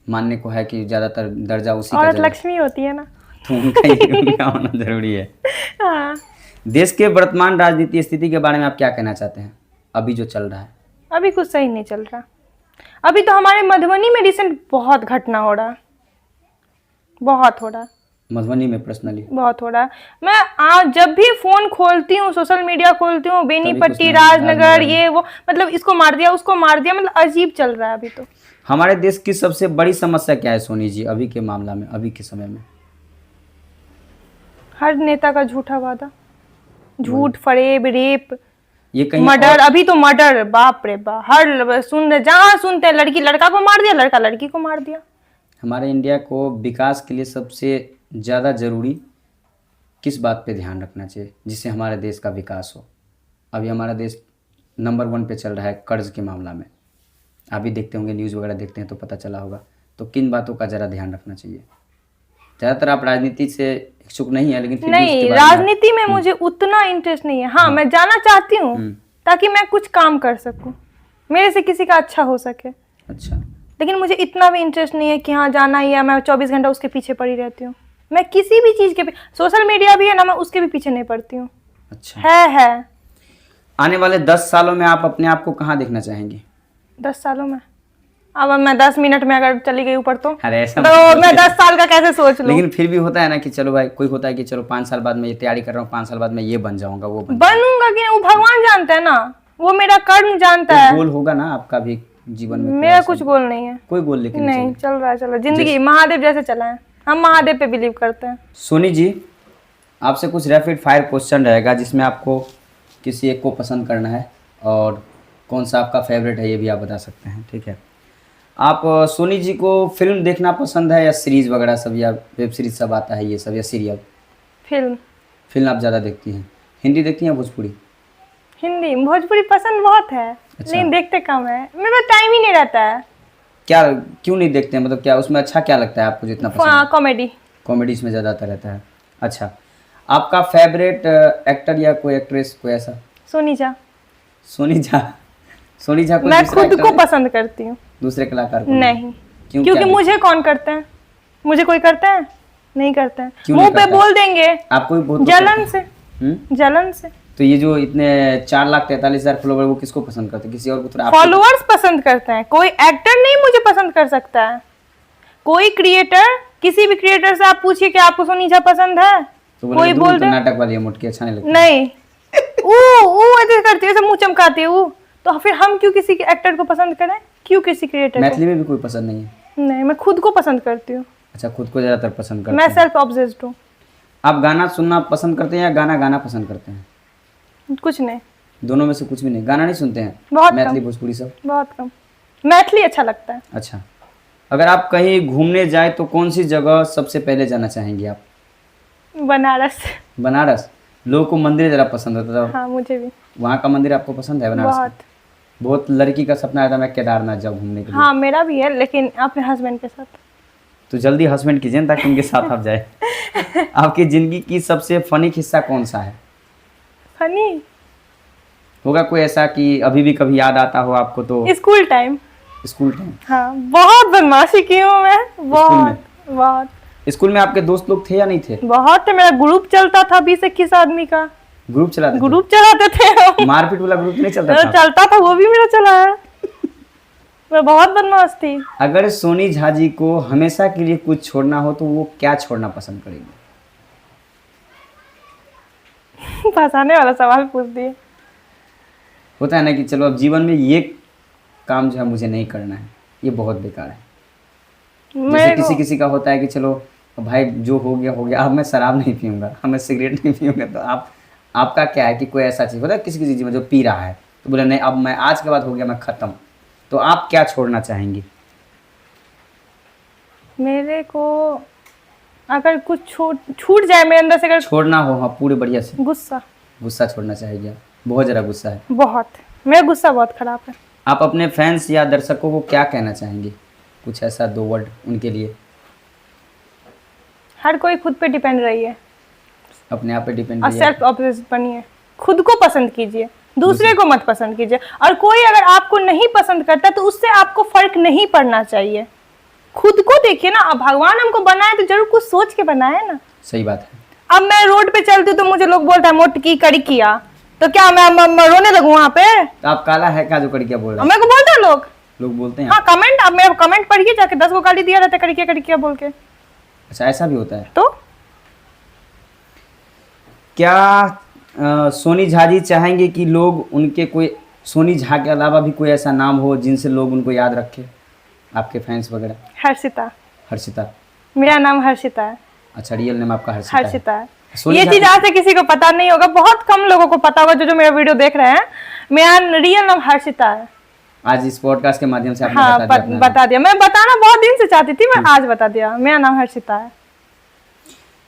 मानने को है कि ज़्यादातर दर्जा उसी का औरत ज़्यादा, लक्ष्मी होती है ना। तो उनका होना जरूरी है। हाँ। देश के वर्तमान राजनीति स्थिति के बारे में आप क्या कहना चाहते हैं, अभी जो चल रहा है? अभी कुछ सही नहीं चल रहा। अभी तो हमारे मधुबनी में रिसेंट बहुत घटना हो रहा, बहुत हो रहा, मधुबनी में पर्सनली बहुत हो रहा। मैं आज जब भी फोन खोलती हूँ, सोशल मीडिया खोलती हूँ, बेनीपट्टी, नहीं, राजनगर, ये वो, मतलब इसको मार दिया, उसको मार दिया, मतलब अजीब चल रहा है अभी तो। हमारे देश की सबसे बड़ी समस्या क्या है सोनी जी, अभी के मामला में, अभी के समय में? हर नेता का झूठा वादा, झूठ, फरेब, रेप, ये कहीं मर्डर। अभी तो मर्डर, बाप रे बाप, हर जहाँ सुनते हैं लड़की लड़का को मार दिया, लड़का लड़की को मार दिया। हमारे इंडिया को विकास के लिए सबसे ज़्यादा ज़रूरी किस बात पे ध्यान रखना चाहिए जिससे हमारे देश का विकास हो? अभी हमारा देश नंबर 1 पे चल रहा है कर्ज के मामला में, आप भी देखते होंगे, न्यूज़ वगैरह देखते हैं तो पता चला होगा। तो किन बातों का ज़रा ध्यान रखना चाहिए? ज़्यादातर आप राजनीति से इच्छुक नहीं है, लेकिन फिर भी नहीं, उसके बारे में राजनीति में मुझे उतना इंटरेस्ट नहीं है। हाँ, मैं जाना चाहती हूँ ताकि मैं कुछ काम कर सकूं, मेरे से किसी का अच्छा हो सके। अच्छा, लेकिन मुझे इतना भी इंटरेस्ट नहीं है कि हाँ जाना ही है, मैं 24 घंटा उसके पीछे पड़ी रहती हूँ। मैं किसी भी चीज के सोशल मीडिया भी है ना, मैं उसके भी पीछे नहीं पड़ती हूँ। अच्छा। है। आने वाले 10 सालों में आप अपने आप को कहाँ देखना चाहेंगे? 10 सालों में? अब मैं 10 मिनट में अगर चली गई ऊपर तो अरे ऐसा तो मैं 10 साल का कैसे सोच लूं? लेकिन फिर भी होता है ना कि चलो भाई, कोई होता है कि चलो 5 साल बाद मैं ये तैयारी कर रहा हूँ, 5 साल बाद मैं ये बन जाऊंगा, वो बनूंगा कि वो भगवान जानता है ना, वो मेरा कर्म जानता है। गोल होगा ना आपका भी जीवन में? मेरा कुछ गोल नहीं है, कोई गोल लेकिन नहीं चल रहा है, चलो जिंदगी महादेव जैसे चला है, हम महादेव पे बिलीव करते हैं। सोनी जी, आपसे कुछ रैपिड फायर क्वेश्चन रहेगा जिसमें आपको किसी एक को पसंद करना है, और कौन सा आपका फेवरेट है ये भी आप बता सकते हैं, ठीक है? आप सोनी जी को फिल्म देखना पसंद है या सीरीज वगैरह सब, या वेब सीरीज सब आता है ये सब, या सीरियल? फिल्म आप ज़्यादा देखती हैं? हिंदी देखती हैं भोजपुरी? हिंदी, भोजपुरी पसंद बहुत है। अच्छा। लेकिन देखते कम है, मेरे पास टाइम ही नहीं रहता है। क्या, क्यों नहीं देखते हैं, मतलब क्या उसमें अच्छा क्या लगता है आपको जितना पसंद है? कॉमेडी। कॉमेडी इसमें ज़्यादातर रहता है। अच्छा, आपका फेवरेट एक्टर या कोई एक्ट्रेस, कोई ऐसा? सोनी झा। सोनी झा? सोनी झा कोई मैं दूसरा खुद actor को है? पसंद करती हूँ, दूसरे कलाकार को नहीं। क्यों? क्योंकि क्या मुझे कौन करते हैं, मुझे कोई करता है? नहीं करते हैं। क्यों मुंह नहीं पे करता? बोल देंगे, आपको भी बहुत जलन से। जलन से। तो तो ये जो इतने 4,43,000 फॉलोवर, वो किसको पसंद करते हैं? किसी और को? थोड़ा फॉलोअर्स पसंद करते हैं, कोई एक्टर नहीं मुझे पसंद कर सकता है, कोई क्रिएटर। किसी भी क्रिएटर से आप पूछिए कि आपको सोनी झा पसंद है, तो कोई बोल दे नाटक वाली है, मुटकी अच्छा नहीं लगता? नहीं। वो ऐसे करती है, ऐसे मुंह चमकाती है वो, तो फिर हम क्यों किसी एक्टर को पसंद करें, क्यों किसी क्रिएटर को? मैथिली में भी कोई पसंद नहीं है? नहीं, मैं खुद को पसंद करती हूँ। अच्छा, खुद को ज़्यादातर पसंद करते मैं हैं। सेल्फ ऑब्सेस्ड हूँ। आप गाना सुनना पसंद करते हैं या गाना गाना पसंद करते हैं? कुछ नहीं, दोनों में से कुछ भी नहीं? गाना नहीं सुनते हैं? बहुत मैथिली कम। भोजपुरी सब? बहुत कम। मैथिली अच्छा लगता है। अच्छा, अगर आप कहीं घूमने जाए तो कौन सी जगह सबसे पहले जाना चाहेंगे आप? बनारस। बनारस? लोगों को मंदिर ज़रा पसंद होता था। हाँ, मुझे भी। वहाँ का मंदिर आपको पसंद है बनारस का? बहुत। बहुत लड़की का सपना था मैं केदारनाथ जाऊँ घूमने के लिए। हाँ, मेरा भी है, लेकिन अपने हस्बैंड के साथ। तो जल्दी हस्बैंड कीजिए ना, ताकि उनके साथ आप जाए। आपकी ज़िंदगी की सबसे फनी किस्सा कौन सा है? फनी होगा कोई ऐसा कि अभी भी कभी याद आता हो आपको? तो स्कूल टाइम। School time? हाँ, बहुत बदमाशी की हूँ मैं, बहुत बहुत। स्कूल में आपके दोस्त लोग थे या नहीं थे? बहुत। मेरा ग्रुप चलता था 20-21 आदमी का। ग्रुप चलाते थे? ग्रुप चलाते थे हम। मारपीट वाला ग्रुप नहीं चलता था? चलता था, वो भी मेरा चला है। मैं बहुत बदमाश थी। अगर सोनी झा जी को हमेशा के लिए कुछ छोड़ना हो तो वो क्या छोड़ना पसंद करेंगे? फंसाने वाला सवाल पूछ दिए। होता है ना कि चलो अब जीवन में ये काम जो है मुझे नहीं करना है, ये बहुत बेकार है। जैसे किसी का होता है कि चलो भाई जो हो गया हो गया, अब मैं शराब नहीं पीऊंगा, अब मैं सिगरेट नहीं पीऊंगा। तो आपका क्या है कि कोई ऐसा चीज़ होता है किसी जीवन जो पी रहा है तो बोले नहीं अब मैं आज के बाद हो गया, मैं ख़त्म। तो आप क्या छोड़ना चाहेंगी? मेरे को अगर कुछ छूट जाए मेरे अंदर से, अगर छोड़ना हो, हाँ पूरे बढ़िया से। गुस्सा। गुस्सा छोड़ना चाहिए, बहुत ज़रा गुस्सा है। बहुत, मेरा गुस्सा बहुत खराब है। आप अपने फैंस या दर्शकों को क्या कहना चाहेंगे, कुछ ऐसा 2 वर्ड उनके लिए? हर कोई खुद पे डिपेंड रहिए, अपने आप पे डिपेंड और सेल्फ ऑब्सेस्ड बनिए, खुद को पसंद कीजिए, दूसरे को मत पसंद कीजिए। और कोई अगर आपको नहीं पसंद करता तो उससे आपको फर्क नहीं पड़ना चाहिए। खुद को देखिए ना, अब भगवान हमको बनाए तो जरूर कुछ सोच के बनाए ना। सही बात है। अब मैं रोड पे चलती हूँ तो मुझे लोग बोलता है मोटकी कड़ी किया, तो क्या मैं रोने लगूं वहाँ पे? तो आप काला है क्या जो कड़किया बोल रहे हैं? मेरे को बोलते हैं लोग बोलते हैं? हाँ कमेंट, अब मेरे कमेंट पढ़िए जाके, 10 को गाली दिया रहता है कड़किया बोल के। अच्छा, ऐसा भी होता है? तो क्या सोनी झा जी चाहेंगे कि लोग उनके कोई, सोनी झा के अलावा भी कोई ऐसा नाम हो जिनसे लोग उनको याद रखें, आपके फैंस वगैरह? हर्षिता। हर्षिता? मेरा नाम हर्षिता है। अच्छा, रियल नेम आपका हर्षिता है। सोनी ये झा चीज आज से किसी को पता नहीं होगा, बहुत कम लोगों को पता होगा जो मेरा वीडियो देख रहे हैं। मेरा रियल नाम हर्षिता है। आज इस पॉडकास्ट के माध्यम से आपने हाँ, बता दिया। बता दिया। मैं बताना बहुत दिन से चाहती थी, मैं आज बता दिया। मेरा नाम हर्षिता है।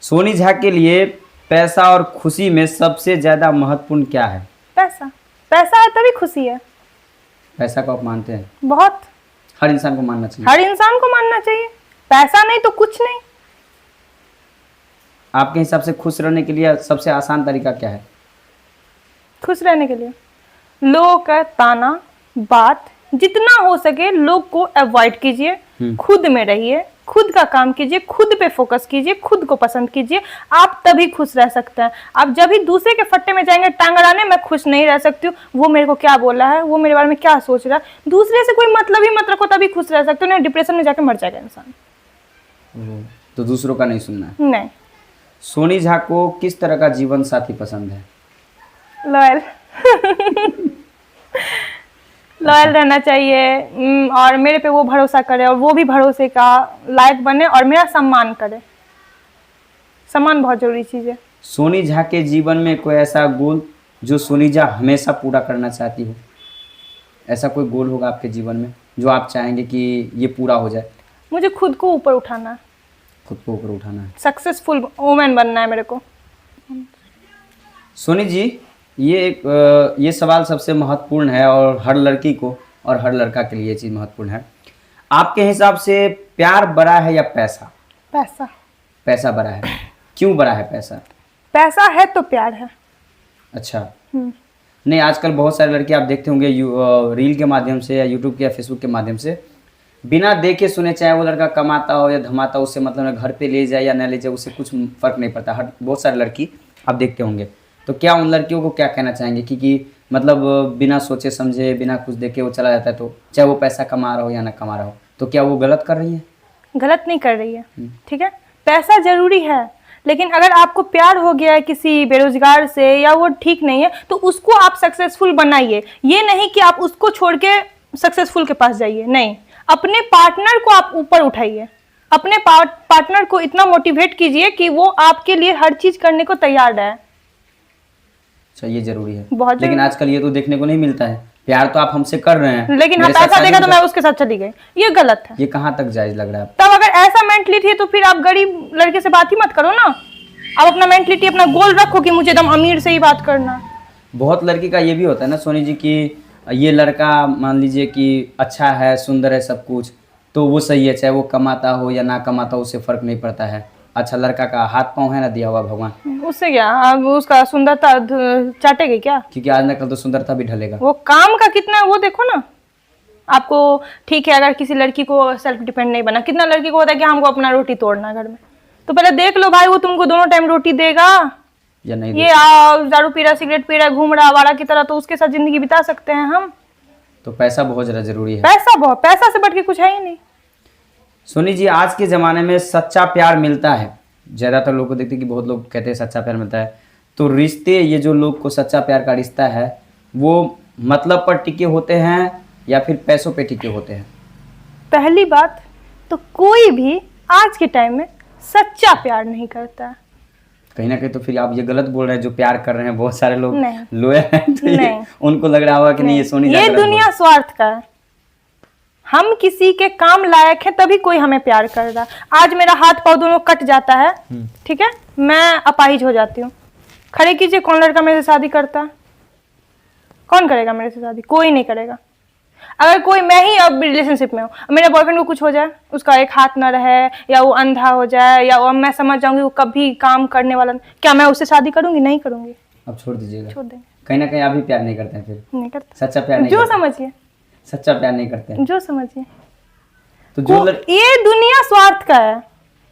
सोनी झा के लिए पैसा और खुशी में सबसे ज्यादा महत्वपूर्ण क्या है? पैसा। पैसा है तभी खुशी है। पैसा को आप मानते हैं? बहुत। हर इंसान को मानना चाहिए। हर इंसान को मानना चाहिए। पैसा नहीं तो कुछ नहीं। आपके हिसाब से खुश रहने के लिए सबसे आसान तरीका क्या है? खुश रहने के लिए लोगों का ताना बात जितना हो सके लोग को अवॉइड कीजिए, खुद में रहिए, खुद का काम कीजिए, खुद पे फोकस कीजिए, खुद को पसंद कीजिए, आप तभी खुश रह सकते हैं। आप जब भी दूसरे के फट्टे में जाएंगे टांग अड़ाने, मैं खुश नहीं रह सकती हूँ, वो मेरे को क्या बोला है, वो मेरे बारे में क्या सोच रहा है, दूसरे से कोई मतलब ही मत रखो, तभी खुश रह सकते हो। नहीं डिप्रेशन में जाके मर जाएगा इंसान। तो दूसरों का नहीं सुनना है। नहीं। सोनी झा को किस तरह का जीवन साथी पसंद है? लॉयल। लॉयल रहना चाहिए, और मेरे पे वो भरोसा करे और वो भी भरोसे का लायक बने और मेरा सम्मान करे। सम्मान बहुत जरूरी चीज़ है। सोनी झा के जीवन में कोई ऐसा गोल जो सोनी झा हमेशा पूरा करना चाहती हो? ऐसा कोई गोल होगा आपके जीवन में जो आप चाहेंगे कि ये पूरा हो जाए? मुझे खुद को ऊपर उठाना है। खुद को ऊपर उठाना है। सक्सेसफुल वुमेन बनना है मेरे को। सोनी जी, ये सवाल सबसे महत्वपूर्ण है और हर लड़की को और हर लड़का के लिए ये चीज़ महत्वपूर्ण है। आपके हिसाब से प्यार बड़ा है या पैसा? पैसा। पैसा बड़ा है। क्यों बड़ा है पैसा? पैसा है तो प्यार है। अच्छा। नहीं, आजकल बहुत सारे लड़के आप देखते होंगे रील के माध्यम से या यूट्यूब के या फेसबुक के माध्यम से बिना देखे सुने, चाहे वो लड़का कमाता हो या धमाता हो, उससे मतलब घर पे ले जाए या न ले जाए, उससे कुछ फर्क नहीं पड़ता। हर बहुत सारे लड़की आप देखते होंगे। तो क्या उन लड़कियों को क्या कहना चाहेंगे कि मतलब बिना सोचे समझे, बिना कुछ देखे वो चला जाता है, तो चाहे वो पैसा कमा रहा हो या ना कमा रहा हो, तो क्या वो गलत कर रही है? गलत नहीं कर रही है। ठीक है, पैसा जरूरी है, लेकिन अगर आपको प्यार हो गया है किसी बेरोजगार से या वो ठीक नहीं है, तो उसको आप सक्सेसफुल बनाइए। ये नहीं कि आप उसको छोड़ के सक्सेसफुल के पास जाइए। नहीं, अपने पार्टनर को आप ऊपर उठाइए। अपने पार्टनर को इतना मोटिवेट कीजिए कि वो आपके लिए हर चीज करने को तैयार रहे। अच्छा, ये जरूरी है। बहुत। लेकिन आजकल ये तो देखने को नहीं मिलता है। प्यार तो आप हमसे कर रहे हैं, लेकिन हाँ पैसा देगा तो मैं उसके साथ चली गई, ये गलत है। ये कहाँ तक जायज लग रहा है? तब अगर ऐसा मेंटलिटी है तो फिर आप गरीब लड़के से बात ही मत करो ना। आप अपना मेंटलिटी, अपना गोल रखो कि मुझे एकदम अमीर से ही बात करना। बहुत लड़की का ये भी होता है ना सोनी जी कि ये लड़का मान लीजिए कि अच्छा है, सुंदर है, सब कुछ, तो वो सही है, चाहे वो कमाता हो या ना कमाता हो, उससे फर्क नहीं पड़ता है। अच्छा, लड़का का हाथ पाँव है ना दिया हुआ भगवान, उससे क्या, अब उसका सुंदरता चाटेगी क्या? क्योंकि आज ना कल तो सुंदरता भी ढलेगा। वो काम का कितना है वो देखो ना। आपको ठीक है, अगर किसी लड़की को सेल्फ डिपेंड नहीं बना, कितना लड़की को होता है कि हमको अपना रोटी तोड़ना घर में, तो पहले देख लो भाई वो तुमको दोनों टाइम रोटी देगा या नहीं? ये दारू पी रहा, सिगरेट पी रहा, घूम रहा आवारा की तरह, तो उसके साथ जिंदगी बिता सकते हैं हम? तो पैसा बहुत ज़्यादा जरूरी है। पैसा से बढ़ के कुछ है ही नहीं। सोनी जी, आज के ज़माने में सच्चा प्यार मिलता है? ज़्यादातर लोग को देखते हैं कि बहुत लोग कहते हैं सच्चा प्यार मिलता है, तो रिश्ते, ये जो लोग को सच्चा प्यार का रिश्ता है, वो मतलब पर टिके होते हैं या फिर पैसों पे टिके होते हैं? पहली बात तो कोई भी आज के टाइम में सच्चा प्यार नहीं करता। कहीं ना कहीं तो फिर आप ये गलत बोल रहे हैं, जो प्यार कर रहे हैं बहुत सारे लोग नहीं। लोए हैं, तो ये उनको लग रहा होगा कि नहीं ये सोनी ये दुनिया स्वार्थ का है। हम किसी के काम लायक है तभी कोई हमें प्यार कर रहा है। आज मेरा हाथ पाँव दोनों कट जाता है, ठीक है, मैं अपाहिज हो जाती हूँ, खड़े कीजिए, कौन लड़का मेरे से शादी करता है? कौन करेगा मेरे से शादी? कोई नहीं करेगा। अगर कोई, मैं ही अब रिलेशनशिप में हूँ, मेरे बॉयफ्रेंड को कुछ हो जाए, उसका एक हाथ ना रहे, या वो अंधा हो जाए, या वो मैं समझ जाऊंगी वो कभी काम करने वाला, क्या मैं उससे शादी करूंगी? नहीं करूंगी। अब छोड़ दीजिएगा। छोड़ देंगे। कहीं ना कहीं आप भी प्यार नहीं करते हैं फिर? नहीं करते। सच्चा प्यार नहीं जो करते? समझिए, सच्चा प्यार नहीं करते हैं जो समझिए। तो जो ये दुनिया स्वार्थ का है।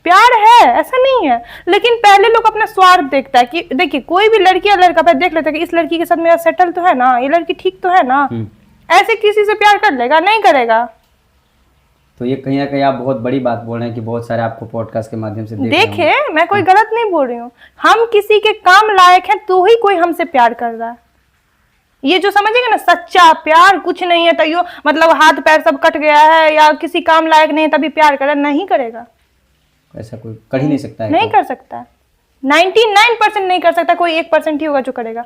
प्यार है ऐसा नहीं है, लेकिन पहले लोग अपना स्वार्थ देखता है कि देखिए कोई भी लड़की या लड़का पहले देख लेता है कि इस लड़की के साथ मेरा सेटल तो है ना, ये लड़की ठीक तो है ना, ऐसे किसी से प्यार कर लेगा? नहीं करेगा। तो ये कहीं ना कहीं आप बहुत बड़ी बात बोल रहे हैं कि बहुत सारे आपको पॉडकास्ट के माध्यम से देखे, मैं कोई गलत नहीं बोल रही हूँ। हम किसी के काम लायक हैं तो ही कोई हमसे प्यार कर रहा है। ये जो समझेगा ना सच्चा प्यार, कुछ नहीं है तो यो मतलब हाथ पैर सब कट गया है या किसी काम लायक नहीं है तभी प्यार करे, नहीं करेगा। ऐसा कोई कर ही नहीं सकता है? नहीं कर सकता है। 99% नहीं कर सकता, कोई 1% ही होगा जो करेगा।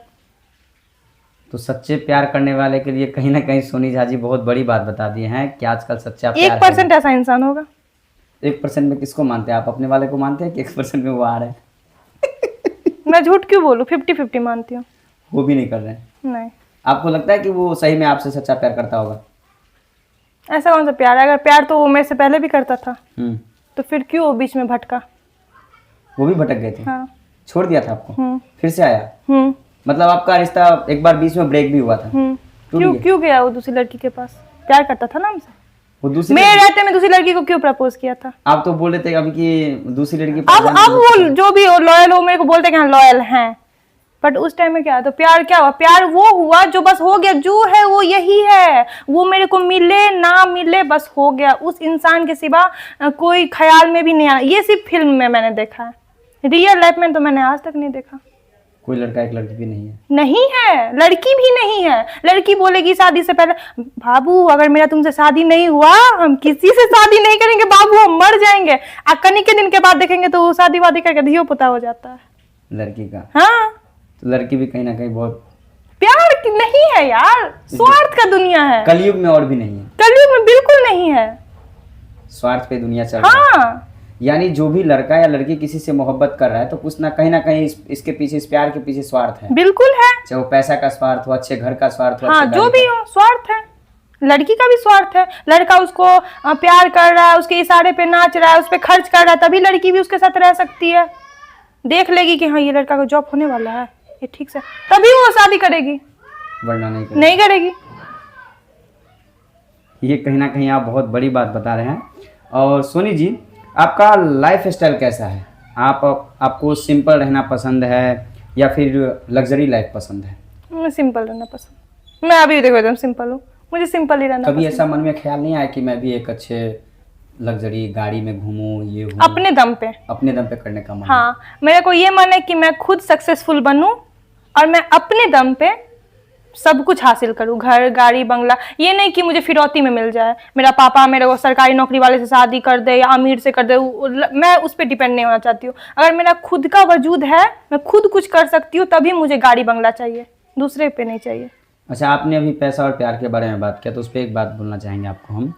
तो सच्चे प्यार करने वाले के लिए कहीं ना कहीं सोनी झा जी बहुत बड़ी बात बता दिए हैं कि आजकल सच्चा प्यार 1% ऐसा इंसान होगा। 1% में किसको मानते हैं आप? अपने वाले को मानते हैं कि 1% में वो आ रहे हैं? मैं झूठ क्यों बोलूं? 50-50 मानती हूँ। वो भी नहीं कर रहे हैं? नहीं। आपको लगता है कि वो सही में आपसे सच्चा प्यार करता होगा? ऐसा कौन सा प्यार है? अगर प्यार तो वो मेरे से पहले भी करता था, तो फिर क्यों वो बीच में भटका? वो भी भटक गए थे? हाँ। छोड़ दिया था आपको, फिर से आया? मतलब आपका रिश्ता एक बार बीच में ब्रेक भी हुआ था? क्यों गया वो दूसरी लड़की के पास? प्यार करता था ना हमसे। वो दूसरी मेरे रहते में दूसरी लड़की को क्यों प्रपोज किया था? आप तो बोल रहे थे अभी कि दूसरी लड़की अब वो जो भी हो लॉयल हो, मेरे को बोलते हैं लॉयल हैं, बट उस टाइम में क्या? तो प्यार क्या हुआ? प्यार वो हुआ जो बस हो गया, जो है वो यही है, वो मेरे को मिले ना मिले बस हो गया, उस इंसान के सिवा कोई ख्याल में भी नहीं आया। ये सिर्फ फिल्म में मैंने देखा है, रियल लाइफ में तो मैंने आज तक नहीं देखा। कोई लड़का एक लड़की भी नहीं है? नहीं है, लड़की भी नहीं है। लड़की बोलेगी शादी से पहले, बाबू अगर मेरा तुमसे शादी नहीं हुआ हम किसी से शादी नहीं करेंगे बाबू, हम मर जाएंगे। कनी के दिन के बाद देखेंगे तो वो शादी वादी करके धियो पुता हो जाता है लड़की का। हाँ, तो लड़की भी कहीं ना कहीं बहुत प्यार नहीं है यार, स्वार्थ का दुनिया है। कलयुग में और भी नहीं है? कलयुग में बिल्कुल नहीं है। स्वार्थ पे दुनिया चल रही है। हाँ, यानी जो भी लड़का या लड़की किसी से मोहब्बत कर रहा है तो कुछ ना कहीं इसके पीछे, इस प्यार के पीछे स्वार्थ है। बिल्कुल है। चाहे वो पैसा का स्वार्थ हो, अच्छे घर का स्वार्थ हो, हाँ, अच्छे जो गाड़ी भी का। हो स्वार्थ है। लड़की का भी स्वार्थ है। लड़का उसको प्यार कर रहा है, उसके इशारे पे नाच रहा है, उस पर खर्च कर रहा है, तभी लड़की भी उसके साथ रह सकती है। देख लेगी कि हाँ ये लड़का का जॉब होने वाला है, ये ठीक से, तभी वो शादी करेगी, वरना नहीं करेगी। ये कहीं ना कहीं आप बहुत बड़ी बात बता रहे हैं। और सोनी जी, आपका लाइफ स्टाइल कैसा है? आपको सिंपल रहना पसंद है या फिर लग्जरी लाइफ पसंद है? मैं सिंपल रहना पसंद। मैं अभी देखो एकदम सिंपल हूँ, मुझे सिंपल ही रहना कभी पसंद। ऐसा मन में ख्याल नहीं आया कि मैं भी एक अच्छे लग्जरी गाड़ी में घूमूं, ये हूँ? अपने दम पे, अपने दम पे करने का मन? हाँ, मेरे को ये मन है कि मैं खुद सक्सेसफुल बनूं और मैं अपने दम पे सब कुछ हासिल करूं, घर गाड़ी बंगला। ये नहीं कि मुझे फिरौती में मिल जाए, मेरा पापा मेरे को सरकारी नौकरी वाले से शादी कर दे या अमीर से कर दे, मैं उस पर डिपेंड नहीं होना चाहती हूँ। अगर मेरा खुद का वजूद है, मैं खुद कुछ कर सकती हूँ, तभी मुझे गाड़ी बंगला चाहिए, दूसरे पे नहीं चाहिए। अच्छा, आपने अभी पैसा और प्यार के बारे में बात किया तो उस पर एक बात बोलना चाहेंगे आपको हम,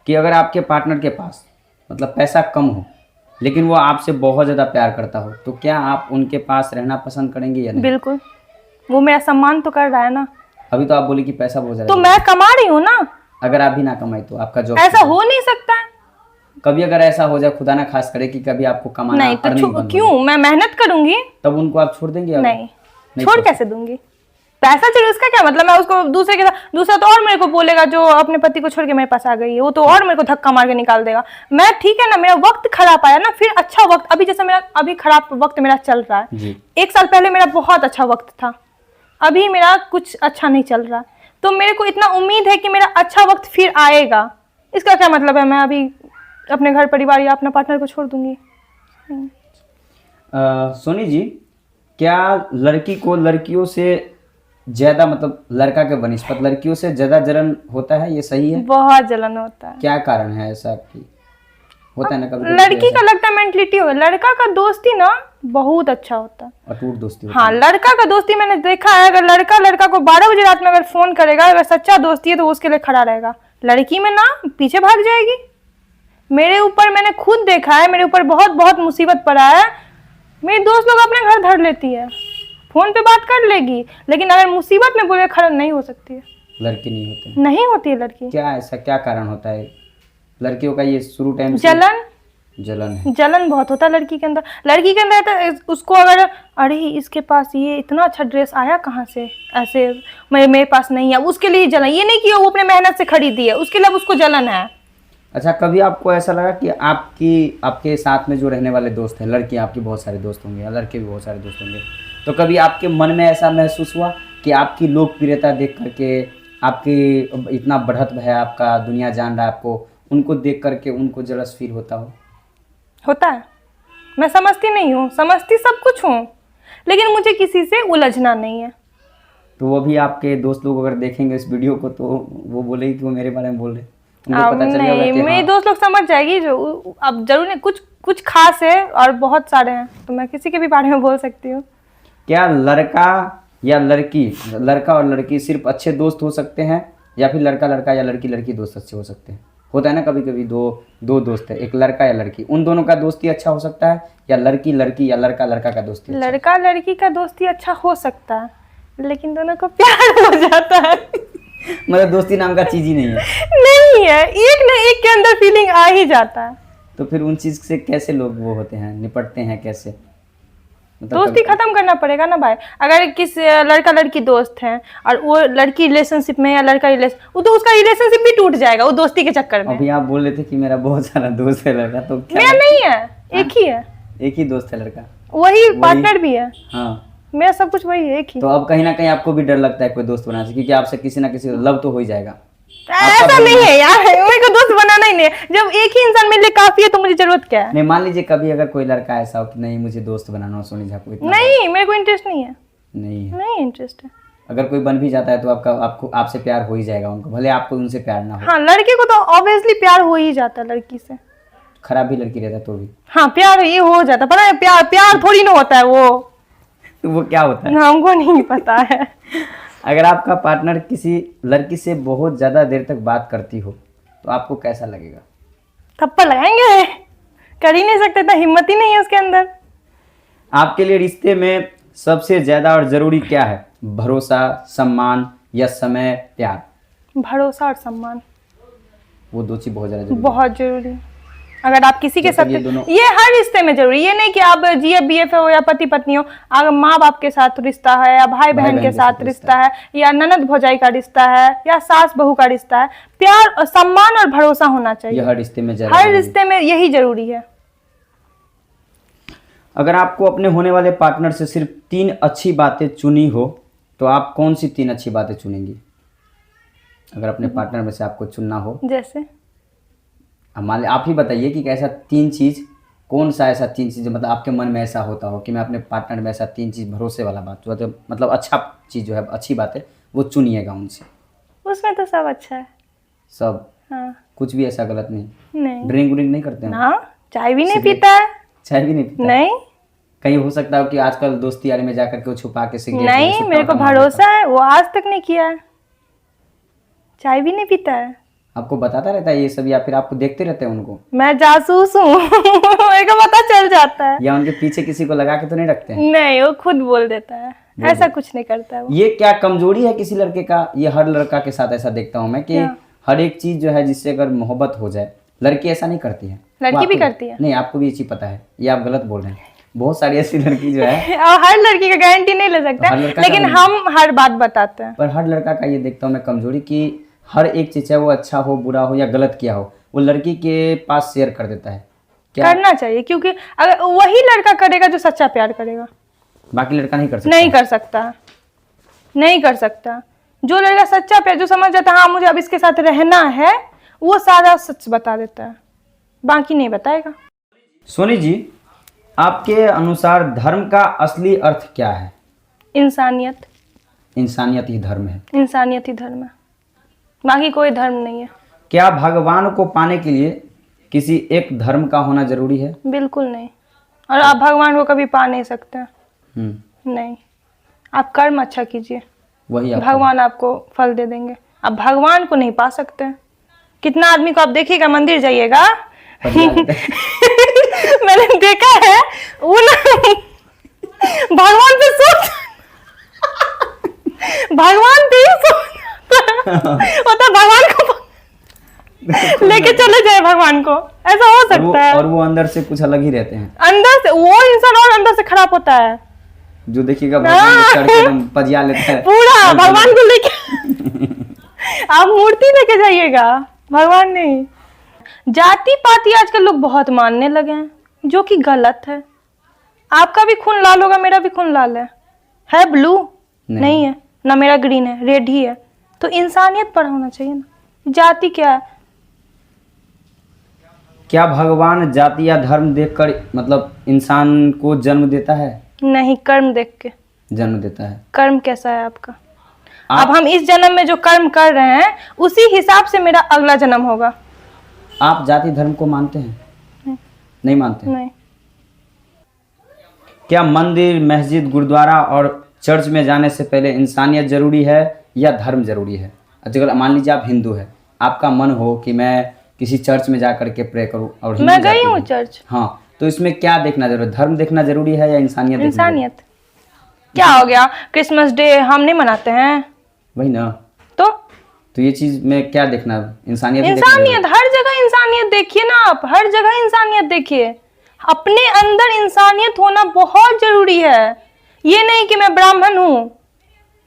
कि अगर आपके पार्टनर के पास मतलब पैसा कम हो लेकिन वो आपसे बहुत ज़्यादा प्यार करता हो, तो क्या आप उनके पास रहना पसंद करेंगे या नहीं? बिल्कुल, वो मेरा सम्मान तो कर रहा है ना। अभी तो आप बोली कि पैसा बहुत ज़्यादा, तो मैं कमा रही हूँ ना। अगर आप भी ना कमाई तो आपका जॉब ऐसा हो नहीं सकता है। कभी अगर ऐसा हो जाए, खुदा ना खास करे कि कभी आपको कमाना नहीं तो earning बंद हो क्यों, मैं मेहनत करूंगी, तब उनको आप छोड़ देंगे? नहीं छोड़ छोड़ कैसे दूंगी? पैसा चाहिए, उसका क्या मतलब? मैं उसको दूसरे के साथ, दूसरा तो और मेरे को बोलेगा जो अपने पति को छोड़ के मेरे पास आ गई है, वो तो और मेरे को धक्का मार के निकाल देगा। मैं ठीक है ना, मेरा वक्त खराब आया ना, फिर अच्छा वक्त, अभी जैसे मेरा अभी खराब वक्त मेरा चल रहा है जी। 1 साल पहले मेरा बहुत अच्छा वक्त था, अभी मेरा कुछ अच्छा नहीं चल रहा, तो मेरे को इतना उम्मीद है कि मेरा अच्छा वक्त फिर आएगा। इसका क्या मतलब है मैं अभी अपने घर परिवार या अपना पार्टनर को छोड़ दूंगी? सोनी जी, क्या लड़की को लड़कियों से ज्यादा, मतलब लड़का के बनिस्पत लड़कियों से ज्यादा जलन होता है, ये सही है? बहुत जलन होता है। क्या कारण है ऐसा? कि होता है ना कभी लड़की का लगता है मेंटलिटी होगा, लड़का का दोस्ती ना बहुत अच्छा होता है, अटूट दोस्ती होता हाँ। है। लड़का का दोस्ती मैंने देखा है, अगर लड़का लड़का को 12 बजे रात में अगर फोन करेगा, अगर सच्चा दोस्ती है तो वो उसके लिए खड़ा रहेगा। लड़की में ना पीछे भाग जाएगी। मेरे ऊपर मैंने खुद देखा है, मेरे ऊपर बहुत बहुत मुसीबत पड़ा है। मेरी दोस्त लोग अपने घर धर लेती है, फोन पे बात कर लेगी, लेकिन अगर मुसीबत में बोले खड़ा नहीं हो सकती है। लड़की नहीं होते, नहीं होती है लड़की। क्या ऐसा क्या कारण होता है लड़कियों का? ये शुरू टाइम से जलन है। जलन बहुत होता है लड़की के अंदर। लड़की के अंदर तो उसको अगर अरे इसके पास ये इतना अच्छा ड्रेस आया कहाँ से, ऐसे मेरे पास नहीं है, उसके लिए जलन। ये नहीं कि वो अपने मेहनत से खरीदी है, उसके लिए उसको जलन है। अच्छा, कभी आपको ऐसा लगा कि आपके साथ में जो रहने वाले दोस्त हैं, लड़की आपकी बहुत सारे दोस्त होंगे या लड़के भी बहुत सारे दोस्त होंगे, तो कभी आपके मन में ऐसा महसूस हुआ कि आपकी लोकप्रियता देख करके, आपकी इतना बढ़त है, आपका दुनिया जान रहा है आपको, उनको देख करके उनको जलस फील होता हो? होता है। मैं समझती नहीं हूँ, समझती सब कुछ हूँ, लेकिन मुझे किसी से उलझना नहीं है। तो वो भी आपके दोस्त लोग अगर देखेंगे इस वीडियो को तो वो बोलेगी कि वो मेरे बारे में बोल रहे, उनको पता चल जाएगा नहीं, कि मेरे हाँ। दोस्त लोग समझ जाएगी। जो अब जरूर नहीं, कुछ कुछ खास है और बहुत सारे हैं, तो मैं किसी के भी बारे में बोल सकती हूँ। क्या लड़का या लड़की, लड़का और लड़की सिर्फ अच्छे दोस्त हो सकते हैं, या फिर लड़का लड़का या लड़की लड़की दोस्त अच्छे हो सकते हैं? होता है ना कभी कभी दो दोस्त है, एक लड़का या लड़की, उन दोनों का दोस्ती अच्छा हो सकता है, या लड़की लड़की या लड़का लड़का का दोस्ती अच्छा? लड़का लड़की का दोस्ती अच्छा हो सकता है, लेकिन दोनों को प्यार हो जाता है। मतलब दोस्ती नाम का चीज ही नहीं है। नहीं है, एक न एक के अंदर फीलिंग आ ही जाता है। तो फिर उन चीज से कैसे लोग वो होते हैं, निपटते हैं कैसे? मतलब दोस्ती खत्म करना पड़ेगा ना भाई। अगर किस लड़का लड़की दोस्त हैं और वो लड़की रिलेशनशिप में या लड़का रिलेशन, वो तो उसका रिलेशनशिप भी टूट जाएगा वो दोस्ती के चक्कर में। अभी आप बोल रहे थे कि मेरा बहुत सारा दोस्त है लड़का, तो क्या? मेरा नहीं है, एक ही है। एक ही दोस्त है लड़का? वही पार्टनर भी है। हाँ, मेरा सब कुछ वही है, एक ही। तो अब कहीं ना कहीं आपको भी डर लगता है कोई दोस्त बनाने से, क्योंकि आपसे किसी ना किसी लव तो हो ही जाएगा। ऐसा नहीं है यार, मेरे को दोस्त बनाना ही नहीं है। जब एक ही इंसान मेरे लिए काफी है तो मुझे जरूरत क्या है? नहीं, मान लीजिए कभी अगर कोई लड़का ऐसा हो कि नहीं मुझे दोस्त बनाना हो सोनी झा को, इतना नहीं, मेरे को इंटरेस्ट नहीं है। नहीं है, नहीं इंटरेस्ट है। अगर कोई बन भी जाता है तो आपको आपसे प्यार हो ही जाएगा उनको, भले आपको उनसे प्यार ना हो। हाँ, लड़के को तो ऑब्वियसली प्यार हो ही जाता है लड़की से। खराब भी लड़की रहता है तो भी? हाँ, प्यार ये हो जाता है, पता है? प्यार थोड़ी ना होता है वो। तो वो क्या होता है? हमको नहीं पता है। अगर आपका पार्टनर किसी लड़की से बहुत ज्यादा देर तक बात करती हो तो आपको कैसा लगेगा? थप्पड़ लगाएंगे, कर ही नहीं सकते, इतना हिम्मत ही नहीं है उसके अंदर। आपके लिए रिश्ते में सबसे ज्यादा और जरूरी क्या है? भरोसा, सम्मान या समय, प्यार? भरोसा और सम्मान वो दो चीज बहुत ज्यादा जरूरी है। बहुत जरूरी। अगर आप किसी के मतलब साथ, ये दोनों- ये हर रिश्ते में जरूरी। ये नहीं कि आप जीएफ बीएफ हो या पति पत्नी हो, अगर माँ बाप के साथ रिश्ता है या भाई बहन के साथ रिश्ता है या ननद भौजाई का रिश्ता है या सास बहू का रिश्ता है, प्यार और सम्मान और भरोसा होना ये चाहिए। हर रिश्ते में ज्यादा हर जरूरी है। रिश्ते में यही जरूरी है। अगर आपको अपने होने वाले पार्टनर से सिर्फ 3 अच्छी बातें चुनी हो तो आप कौन सी 3 अच्छी बातें चुनेंगी? अगर अपने पार्टनर में से आपको चुनना हो, जैसे अब मान लीजिए आप ही बताइए कि ऐसा 3 चीज़, कौन सा ऐसा 3 चीज़ मतलब आपके मन में ऐसा होता हो कि मैं अपने पार्टनर में ऐसा 3 चीज़, भरोसे वाला बात जो है, मतलब अच्छा चीज़ जो है, अच्छी बात है, वो चुनिएगा उनसे। उसमें तो सब अच्छा है। सब? हाँ। कुछ भी ऐसा गलत नहीं? नहीं ड्रिंक व्रिंक नहीं करते हैं? ना, चाय भी नहीं सिगरेट? पीता है। चाय भी नहीं पीता? नहीं कहीं हो सकता है कि आजकल दोस्ती यारी में जाकर के वो छुपा के सिगरेट, नहीं, सुट्टा मेरे को उट्टा मार लेता भरोसा है, वो आज तक नहीं किया है। चाय भी नहीं पीता है। आपको बताता रहता है ये सब, या फिर आपको देखते रहते हैं उनको, मैं जासूस हूँ। मेरे को पता चल जाता है। या उनके पीछे किसी को लगा के तो नहीं रखते हैं? नहीं, वो खुद बोल देता है, ऐसा कुछ नहीं करता है वो। ये क्या कमजोरी है किसी लड़के का? ये हर लड़का के साथ ऐसा देखता हूँ मैं कि क्या? हर एक चीज जो है जिससे अगर मोहब्बत हो जाए, लड़की ऐसा नहीं करती है। लड़की वो भी आपको- करती है। नहीं, आपको भी ये चीज पता है, ये आप गलत बोल रहे हैं। बहुत सारी ऐसी लड़की जो है, और हर लड़की का गारंटी नहीं ले सकते, हर लड़का का लेकिन नहीं। हम हर बात बताते हैं। पर हर लड़का का ये देखता हूँ मैं कमजोरी कि हर एक चीज है वो अच्छा हो, बुरा हो या गलत किया हो, वो लड़की के पास शेयर कर देता है। क्या करना चाहिए, क्योंकि अगर वही लड़का करेगा जो सच्चा प्यार करेगा। बाकी लड़का नहीं कर सकता? नहीं कर सकता, नहीं कर सकता। जो लड़का सच्चा प्यार, जो समझ जाता है हाँ मुझे अब इसके साथ रहना है, वो सारा सच बता देता है, बाकी नहीं बताएगा। सोनी जी, आपके अनुसार धर्म का असली अर्थ क्या है? इंसानियत। इंसानियत ही धर्म है। इंसानियत ही धर्म है, बाकी कोई धर्म नहीं है। क्या भगवान को पाने के लिए किसी एक धर्म का होना जरूरी है? बिल्कुल नहीं। और आप भगवान को कभी पा नहीं सकते हैं। नहीं, आप कर्म अच्छा कीजिए, वही भगवान आपको फल दे देंगे। आप भगवान को नहीं पा सकते हैं। कितना आदमी को आप देखिएगा, मंदिर जाइएगा मैंने देखा है वो ना भगवान पे सोच भगवान पे ही होता भगवान को लेके चले जाए भगवान को, ऐसा हो सकता है। और वो अंदर से कुछ अलग ही रहते हैं। अंदर से वो इंसान और अंदर से खराब होता है। जो देखिएगा भगवान को चढ़ के एकदम पजिया लेता है पूरा भगवान को लेके आप मूर्ति लेके जाइएगा, भगवान नहीं। जाति पाति आजकल लोग बहुत मानने लगे हैं, जो कि गलत है। आपका भी खून लाल होगा, मेरा भी खून लाल है ब्लू नहीं है ना, मेरा ग्रीन है, रेड ही है। तो इंसानियत पर होना चाहिए ना, जाति क्या है। क्या भगवान जाति या धर्म देखकर मतलब इंसान को जन्म देता है? नहीं, कर्म देख के जन्म देता है। अब कर्म कैसा है आपका? अब हम इस जन्म में जो कर्म कर रहे हैं उसी हिसाब से मेरा अगला जन्म होगा। आप जाति धर्म को मानते हैं? नहीं मानते? नहीं। क्या मंदिर, मस्जिद, गुरुद्वारा और चर्च में जाने से पहले इंसानियत जरूरी है या धर्म जरूरी है? अगर मान लीजिए आप हिंदू है, आपका मन हो कि मैं किसी चर्च में जाकर के प्रे करूं और मैं गई हूँ चर्च, हाँ, तो इसमें क्या देखना जरूरी है? धर्म देखना जरूरी है या इंसानियत? इंसानियत। क्या हो गया, क्रिसमस डे हम नहीं मनाते हैं? वही ना। तो ये चीज में क्या देखना? इंसानियत। इंसानियत हर जगह, इंसानियत देखिए ना आप, हर जगह इंसानियत देखिए। अपने अंदर इंसानियत होना बहुत जरूरी है। ये नहीं कि मैं ब्राह्मण हूँ,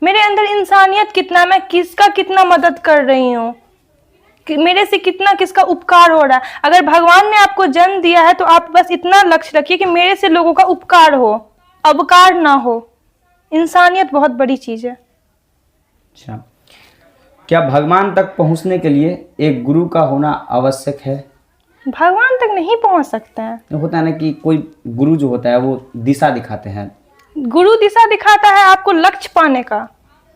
मेरे अंदर इंसानियत कितना, मैं किसका कितना मदद कर रही हूँ, मेरे से कितना किसका उपकार हो रहा है। अगर भगवान ने आपको जन्म दिया है तो आप बस इतना लक्ष्य रखिए कि मेरे से लोगों का उपकार हो, अपकार ना हो। इंसानियत बहुत बड़ी चीज है। अच्छा, क्या भगवान तक पहुंचने के लिए एक गुरु का होना आवश्यक है? भगवान तक नहीं पहुंच सकते हैं। होता है ना कि कोई गुरु जो होता है वो दिशा दिखाते हैं। गुरु दिशा दिखाता है आपको लक्ष्य पाने का।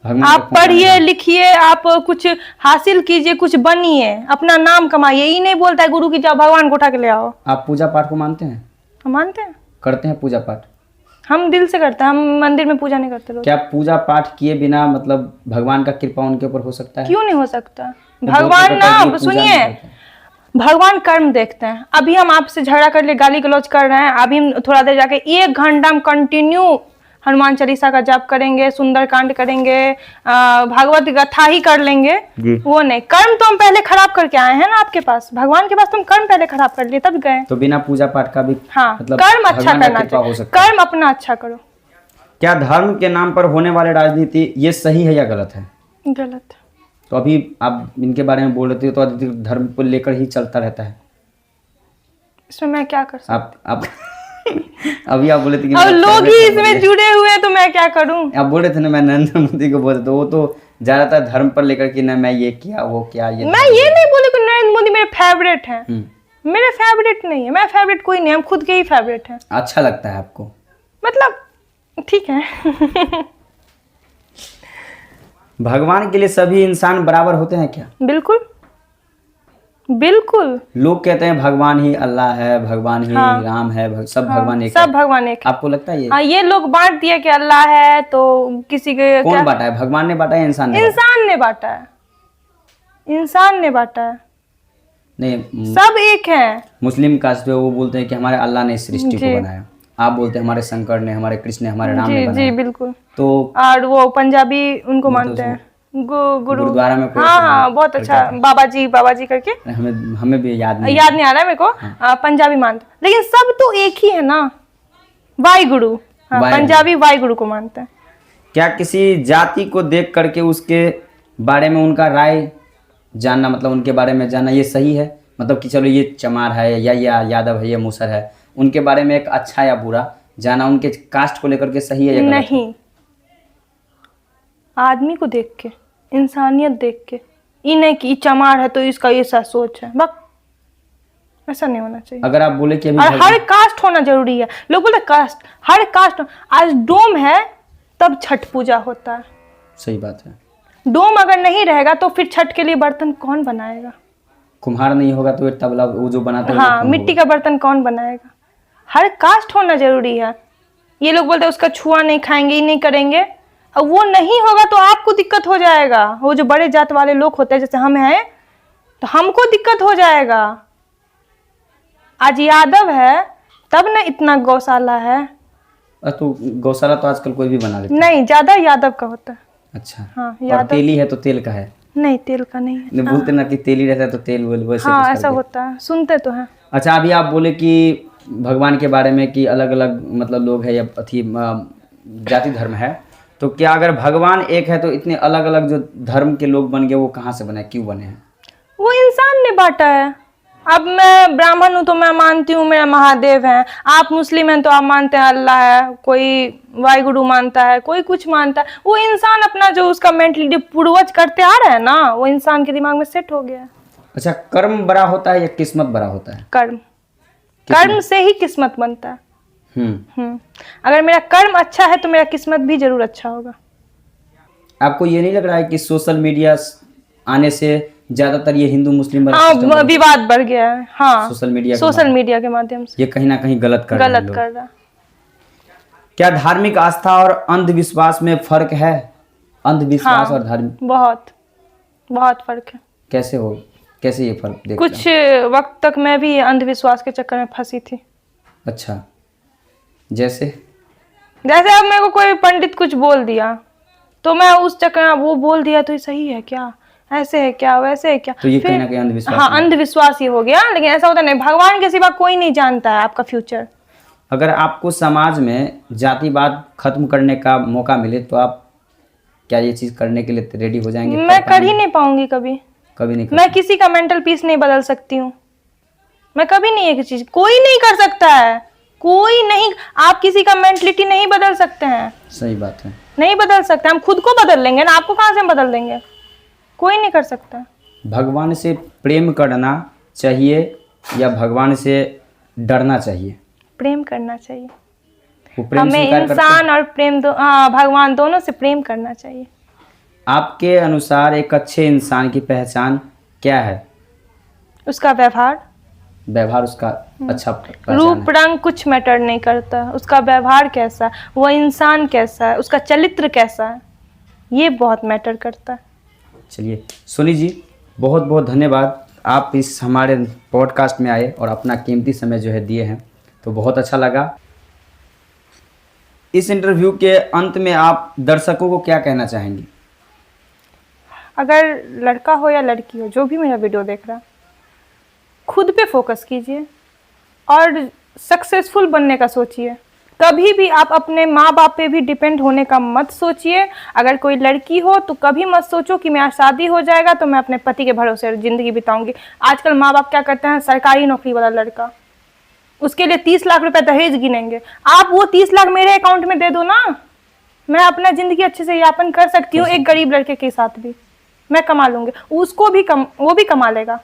आप पढ़िए लिखिए, आप कुछ हासिल कीजिए, कुछ बनिए, अपना नाम कमाइए। ये नहीं बोलता है गुरु की जाओ भगवान को उठा के ले आओ। आप पूजा पाठ को मानते हैं? हम मानते हैं, करते हैं पूजा पाठ। हम दिल से करते हैं, हम मंदिर में पूजा नहीं करते लोग। क्या पूजा पाठ किए बिना मतलब भगवान का कृपा उनके ऊपर हो सकता है? क्यों नहीं हो सकता? भगवान ना, सुनिए, भगवान कर्म देखते हैं। अभी हम आपसे झगड़ा कर लिए, गाली गलौज कर रहे हैं, अभी हम थोड़ा देर जाके 1 घंटा हम कंटिन्यू हनुमान चालीसा का जाप करेंगे, सुंदरकांड करेंगे, भागवत कथा ही कर लेंगे। वो नहीं, कर्म तो हम पहले खराब करके आए हैं ना आपके पास, भगवान के पास तुम कर्म पहले खराब कर लिए तब गए। तो बिना पूजा पाठ का भी हाँ, मतलब कर्म अच्छा करना चाहिए, कर्म अपना अच्छा करो। क्या धर्म के नाम पर होने वाले राजनीति ये सही है या गलत है? गलत। तो अभी आप इनके बारे में बोल रहे थे, तो अधिक धर्म को लेकर ही चलता रहता है। इसमें मैं क्या कर सकता? आप अभी आप बोले थे कि अब लोग ही इसमें जुड़े हुए हैं, तो मैं क्या करूं? आप बोल रहे थे ना मैं नरेंद्र मोदी को बोलते, तो वो तो ज्यादातर धर्म पर लेकर कि ना मैं ये किया वो क्या, ये मैं ये नहीं बोली कि नरेंद्र मोदी मेरे फेवरेट हैं। मेरे फेवरेट नहीं है, मैं फेवरेट कोई नहीं, हम खुद के ही फेवरेट हैं। अच्छा लगता है आपको? मतलब ठीक है। भगवान के लिए सभी इंसान बराबर होते हैं क्या? बिल्कुल बिल्कुल। लोग कहते हैं भगवान ही अल्लाह है, भगवान ही राम है, सब भगवान एक है। सब भगवान एक है। आपको लगता है ये? हाँ, ये लोग बांट दिया कि अल्लाह है, तो किसी के कौन बांटा है? भगवान ने बांटा है, इंसान ने? इंसान ने बांटा है, इंसान ने बांटा है। नहीं, सब एक है। मुस्लिम कास्ट पे वो बोलते हैं कि हमारे अल्लाह ने सृष्टि को बनाया, आप बोलते हैं हमारे शंकर ने, हमारे कृष्ण ने, हमारे राम ने बनाया। जी बिल्कुल। तो और वो पंजाबी उनको मानते हैं, गुरुद्वारा में। हाँ, बहुत अच्छा, बाबा जी करके। हमें भी याद नहीं आ रहा है मेरे को। पंजाबी मानते, लेकिन सब तो एक ही है ना, वाहिगुरु। पंजाबी वाहिगुरु को मानते हैं। क्या किसी जाति को देख करके उसके बारे में उनका राय जानना, मतलब उनके बारे में जानना, ये सही है? मतलब कि चलो ये चमार है या यादव है, ये मूसर है, उनके बारे में एक अच्छा या बुरा जाना उनके कास्ट को लेकर के सही है या गलत? नहीं, आदमी को देख के, इंसानियत देख के। ये नहीं कि चमार है तो इसका ये सा सोच है, बस ऐसा नहीं होना चाहिए। अगर आप बोले कि अभी और हर कास्ट होना जरूरी है। लोग बोलते कास्ट, हर कास्ट। आज डोम है तब छठ पूजा होता है। सही बात है। डोम अगर नहीं रहेगा तो फिर छठ के लिए बर्तन कौन बनाएगा? कुम्हार नहीं होगा तो ये तबला वो जो बनाते हैं वो हाँ, कौन मिट्टी का बर्तन कौन बनाएगा? हर कास्ट होना जरूरी है। ये लोग बोलते हैं उसका छुआ नहीं खाएंगे, ये नहीं करेंगे। अब वो नहीं होगा तो आपको दिक्कत हो जाएगा। वो जो बड़े जात वाले लोग होते हैं जैसे हम हैं, तो हमको दिक्कत हो जाएगा। आज यादव है तब ना इतना गौशाला है। तो गौशाला तो आजकल कोई भी बना लेता है। नहीं, ज्यादा यादव का होता है। अच्छा। हाँ, और यादव। तेली है तो तेल का है। नहीं, तेल का नहीं है। नहीं, बोलते ना कि तेली रहता है तो तेल वैसे हाँ, कुछ ऐसा करके। होता है, सुनते तो हैं। अच्छा, अभी आप बोले कि भगवान के बारे में कि अलग अलग मतलब लोग है या अथी जाति धर्म है, तो क्या अगर भगवान एक है तो इतने अलग अलग जो धर्म के लोग बन गए वो कहाँ से बने, क्यों बने हैं? वो इंसान ने बांटा है। अब मैं ब्राह्मण हूँ तो मैं मानती हूँ मेरा महादेव है, आप मुस्लिम हैं तो आप मानते हैं अल्लाह है, कोई वाहिगुरु मानता है, कोई कुछ मानता है। वो इंसान अपना जो उसका मेंटलिटी पूर्वज करते आ रहे हैं ना, वो इंसान के दिमाग में सेट हो गया है। अच्छा, कर्म बड़ा होता है या किस्मत बड़ा होता है? कर्म। कर्म से ही किस्मत बनता है। अगर मेरा कर्म अच्छा है तो मेरा किस्मत भी जरूर अच्छा होगा। आपको ये नहीं लग रहा है कि सोशल मीडिया आने से ज्यादातर ये हिंदू मुस्लिम वाला हाँ, सिस्टम विवाद बढ़ गया है। हाँ, सोशल मीडिया के माध्यम से ये कहीं ना कहीं गलत कर रहे हैं गलत लोग। कर रहा है। क्या धार्मिक आस्था और अंधविश्वास में फर्क है? अंधविश्वास हाँ, और धार्मिक बहुत फर्क है। कैसे ये फर्क देखते कुछ वक्त तक मैं भी अंधविश्वास के चक्कर में फंसी थी। अच्छा, जैसे अब मेरे को कोई पंडित कुछ बोल दिया तो मैं उस चक्कर में, वो बोल दिया तो ये सही है क्या, ऐसे है क्या, वैसे है क्या, तो ये कहीं ना कहीं अंधविश्वास हाँ, है। अंधविश्वास ही हो गया। लेकिन ऐसा होता नहीं, भगवान के सिवा कोई नहीं जानता है आपका फ्यूचर। अगर आपको समाज में जातिवाद खत्म करने का मौका मिले तो आप क्या ये चीज करने के लिए रेडी हो जाएंगे? मैं कर ही नहीं पाऊंगी कभी नहीं मैं किसी का मेंटल पीस नहीं बदल सकती हूँ। मैं कभी नहीं, एक चीज कोई नहीं कर सकता है, कोई नहीं। आप किसी का मेंटलिटी नहीं बदल सकते हैं। सही बात है, नहीं बदल सकते। हम खुद को बदल लेंगे ना, आपको कहाँ से हम बदल देंगे? कोई नहीं कर सकता। भगवान से प्रेम करना चाहिए या भगवान से डरना चाहिए? प्रेम करना चाहिए। वो प्रेम हमें स्वीकार करते हैं? इंसान और प्रेम भगवान दोनों से प्रेम करना चाहिए। आपके अनुसार एक अच्छे इंसान की पहचान क्या है? उसका व्यवहार उसका अच्छा पहचान रूप है। रंग कुछ मैटर नहीं करता। उसका व्यवहार कैसा है, वो इंसान कैसा है, उसका चरित्र कैसा है, ये बहुत मैटर करता है। चलिए सोनी जी, बहुत बहुत धन्यवाद, आप इस हमारे पॉडकास्ट में आए और अपना कीमती समय जो है दिए हैं, तो बहुत अच्छा लगा। इस इंटरव्यू के अंत में आप दर्शकों को क्या कहना चाहेंगी? अगर लड़का हो या लड़की हो, जो भी मेरा वीडियो देख रहा है, खुद पे फोकस कीजिए और सक्सेसफुल बनने का सोचिए। कभी भी आप अपने माँ बाप पे भी डिपेंड होने का मत सोचिए। अगर कोई लड़की हो तो कभी मत सोचो कि मेरा शादी हो जाएगा तो मैं अपने पति के भरोसे ज़िंदगी बिताऊंगी। आजकल माँ बाप क्या करते हैं, सरकारी नौकरी वाला लड़का, उसके लिए 30 लाख रुपए दहेज गिनेंगे। आप वो 30 लाख मेरे अकाउंट में दे दो ना, मैं अपना ज़िंदगी अच्छे से यापन कर सकती हूँ। एक गरीब लड़के के साथ भी मैं कमा लूँगी, उसको भी वो भी कमा लेगा।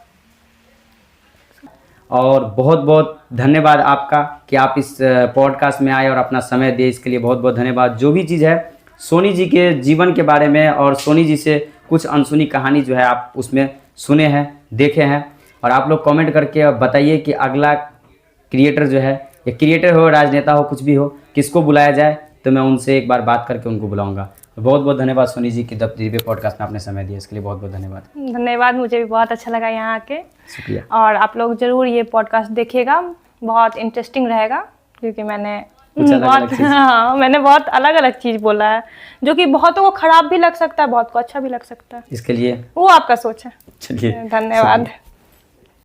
और बहुत बहुत धन्यवाद आपका कि आप इस पॉडकास्ट में आए और अपना समय दिए, इसके लिए बहुत बहुत धन्यवाद। जो भी चीज़ है सोनी जी के जीवन के बारे में और सोनी जी से कुछ अनसुनी कहानी जो है आप उसमें सुने हैं, देखे हैं, और आप लोग कमेंट करके बताइए कि अगला क्रिएटर जो है, या क्रिएटर हो, राजनेता हो, कुछ भी हो, किसको बुलाया जाए, तो मैं उनसे एक बार बात करके उनको बुलाऊंगा। बहुत बहुत धन्यवाद सोनी जी की दिव्य पॉडकास्ट में आपने समय दिया, इसके लिए बहुत बहुत धन्यवाद। मुझे भी बहुत अच्छा लगा यहाँ आके। शुक्रिया। और आप लोग जरूर ये पॉडकास्ट देखिएगा, बहुत इंटरेस्टिंग रहेगा, क्योंकि मैंने मैंने बहुत अलग अलग चीज़ बोला है, जो कि बहुतों को खराब भी लग सकता है, बहुत को अच्छा भी लग सकता है। इसके लिए वो आपका सोच है। चलिए, धन्यवाद।